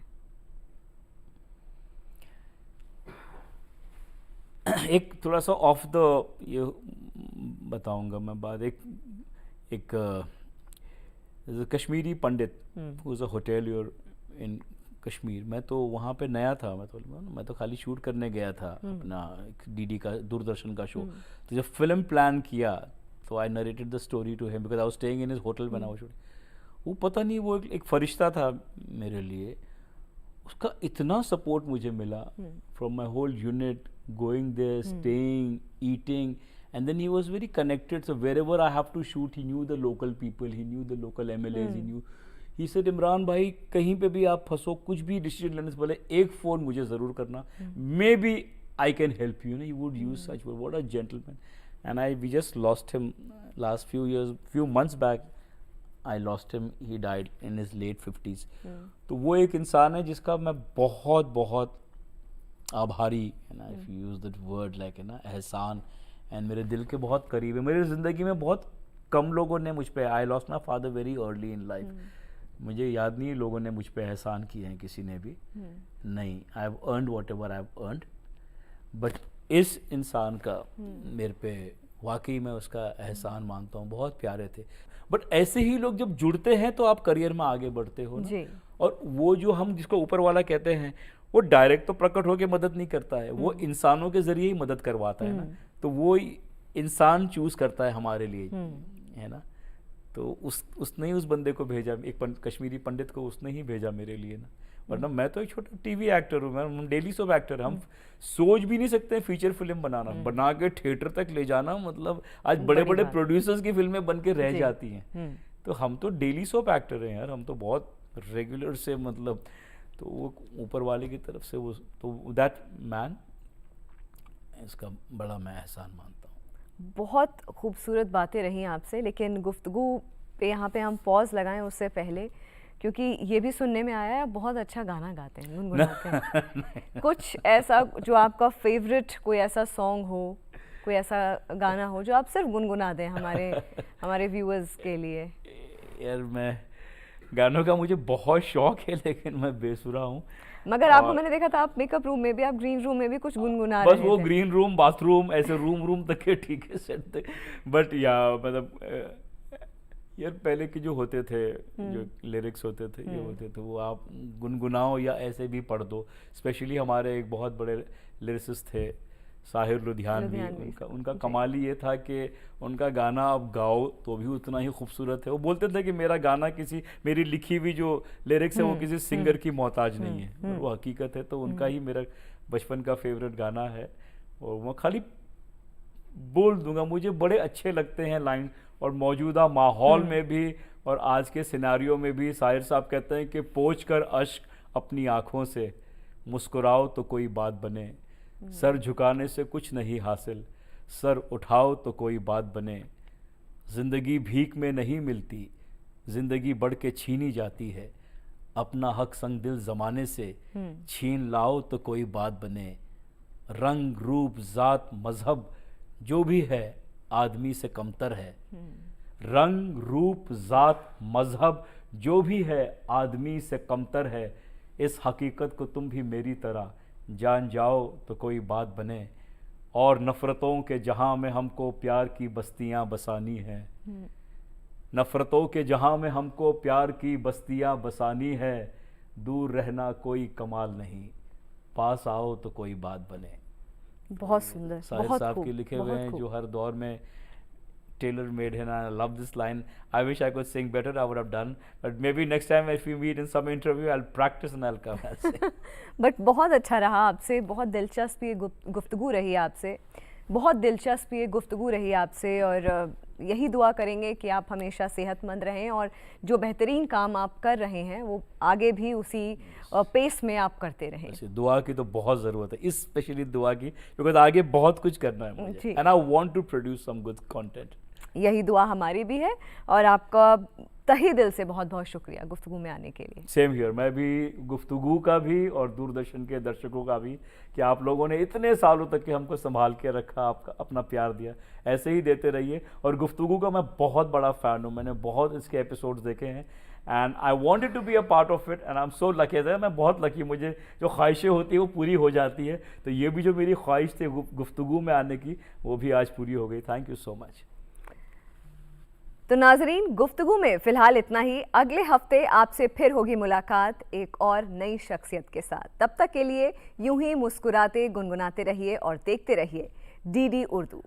एक थोड़ा सा ऑफ द ये बताऊंगा मैं बात, एक कश्मीरी पंडित हु इज़ अ होटेलियर इन कश्मीर। मैं तो वहाँ पे नया था, मैं तो खाली शूट करने गया था अपना डीडी का, दूरदर्शन का शो। तो जब फिल्म प्लान किया तो I narrated the story to him, because I was staying in his hotel when I was shooting. वो पता नहीं, वो एक फरिश्ता था मेरे लिए। उसका इतना सपोर्ट मुझे मिला from my whole unit, going there, staying, eating, and then he was very connected, so wherever I have to shoot, he knew the local people, he knew the local MLAs, he said, Imran भाई कहीं पे भी आप फंसो, कुछ भी decision लेने से पहले एक फ़ोन मुझे ज़रूर करना, maybe I can help you, he would use such word, what a gentleman. And we just lost him last few months back, I lost him, he died in his late 50s. तो वो एक इंसान है जिसका मैं बहुत बहुत आभारी, and if you use that word like एहसान, एंड मेरे दिल के बहुत करीब है। मेरी ज़िंदगी में बहुत कम लोगों ने मुझ पे, I lost my father very early in life, मुझे याद नहीं लोगों ने मुझ पे एहसान किए हैं, किसी ने भी नहीं। I have earned what ever I have earned, but इस इंसान का मेरे पे वाकई मैं उसका एहसान मानता हूँ, बहुत प्यारे थे। बट ऐसे ही लोग जब जुड़ते हैं तो आप करियर में आगे बढ़ते हो ना। और वो जो हम जिसको ऊपर वाला कहते हैं, वो डायरेक्ट तो प्रकट होकर मदद नहीं करता है, वो इंसानों के जरिए ही मदद करवाता है ना। तो वो इंसान चूज करता है हमारे लिए, है ना। तो उसने ही उस बंदे को भेजा, एक कश्मीरी पंडित को उसने ही भेजा मेरे लिए ना। वरना मैं तो एक छोटा टीवी एक्टर हूँ, मैं डेली सोप एक्टर, हम सोच भी नहीं सकते फीचर फिल्म बनाना, बना के थिएटर तक ले जाना, मतलब आज बड़े बड़े प्रोड्यूसर्स की फिल्में बन के रह जाती हैं। तो हम तो डेली सोप एक्टर हैं यार, हम तो बहुत रेगुलर से, मतलब तो वो ऊपर वाले की तरफ से वो, तो दैट मैन, इसका बड़ा मैं एहसान मानता हूँ। बहुत खूबसूरत बातें रही आपसे, लेकिन गुफ्तगू पे यहाँ पे हम पॉज लगाएं उससे पहले, क्योंकि ये भी सुनने में आया है आप बहुत अच्छा गाना गाते हैं, गुनगुनाते हैं। कुछ ऐसा जो आपका फेवरेट कोई ऐसा सॉन्ग हो, कोई ऐसा गाना हो जो आप सिर्फ गुनगुना दें हमारे व्यूअर्स के लिए। यार मैं गानों का मुझे बहुत शौक है, लेकिन मैं बेसुरा हूँ। मगर आपको मैंने देखा था आप मेकअप रूम में भी, आप ग्रीन रूम में भी कुछ गुनगुना रहे थे। बस वो ग्रीन रूम, बाथरूम, ऐसे रूम तक के ठीक है सेट थे। बट या मतलब यार पहले के जो होते थे, जो लिरिक्स होते थे, ये होते थे, वो आप गुनगुनाओ या ऐसे भी पढ़ दो। स्पेशली हमारे एक बहुत बड़े लिरिसिस्ट थे साहिर लुधियानवी, उनका कमाल ही ये था कि उनका गाना आप गाओ तो भी उतना ही खूबसूरत है। वो बोलते थे कि मेरा गाना मेरी लिखी हुई जो लिरिक्स है वो किसी सिंगर की मोहताज नहीं है, और वो हकीकत है। तो उनका ही मेरा बचपन का फेवरेट गाना है, और मैं खाली बोल दूंगा, मुझे बड़े अच्छे लगते हैं लाइन। और मौजूदा माहौल में भी और आज के सिनारियों में भी साहिर साहब कहते हैं कि पोंछ कर अश्क अपनी आँखों से, मुस्कुराओ तो कोई बात बने, सर झुकाने से कुछ नहीं हासिल, सर उठाओ तो कोई बात बने, जिंदगी भीख में नहीं मिलती, जिंदगी बढ़ के छीनी जाती है, अपना हक संग दिल जमाने से छीन लाओ तो कोई बात बने, रंग रूप जात मजहब जो भी है आदमी से कमतर है, रंग रूप जात मजहब जो भी है आदमी से कमतर है, इस हकीकत को तुम भी मेरी तरह जान जाओ तो कोई बात बने, और नफ़रतों के जहां में हमको प्यार की बस्तियां बसानी है, नफ़रतों के जहां में हमको प्यार की बस्तियां बसानी है, दूर रहना कोई कमाल नहीं, पास आओ तो कोई बात बने। बहुत सुंदर, साहिर साहब के लिखे हुए हैं जो हर दौर में टेलर मेड है ना। I love this line, I wish I could sing better, I would have done, but maybe next time if we meet in some interview I will practise and I will come and sing. But बहुत अच्छा रहा आपसे, बहुत दिलचस्प ये गुफ्तगू रही आपसे, बहुत दिलचस्प ये गुफ्तगू रही आपसे, और यही दुआ करेंगे कि आप हमेशा सेहतमंद रहें और जो बेहतरीन काम आप कर रहे हैं वो आगे भी उसी पेस में आप करते रहें। दुआ की तो बहुत ज़रूरत है, स्पेशली दुआ की, क्योंकि आगे बहुत कुछ करना है मुझे, and I want to produce some good content. यही दुआ हमारी भी है, और आपका तहे दिल से बहुत बहुत शुक्रिया गुफ्तगू में आने के लिए। सेम हियर, मैं भी गुफ्तगू का भी और दूरदर्शन के दर्शकों का भी, कि आप लोगों ने इतने सालों तक के हमको संभाल के रखा, आपका अपना प्यार दिया, ऐसे ही देते रहिए। और गुफ्तगू का मैं बहुत बड़ा फ़ैन हूँ, मैंने बहुत इसके एपिसोड्स देखे हैं, and I wanted to be a part of it, and I am so lucky. मैं बहुत लकी, मुझे जो ख्वाहिशें होती है वो पूरी हो जाती है, तो ये भी जो मेरी ख्वाहिश थी गुफ्तगू में आने की, वो भी आज पूरी हो गई। Thank you so much. तो नाजरीन, गुफ्तगू में फिलहाल इतना ही। अगले हफ्ते आपसे फिर होगी मुलाकात एक और नई शख्सियत के साथ। तब तक के लिए यूं ही मुस्कुराते गुनगुनाते रहिए और देखते रहिए DD उर्दू।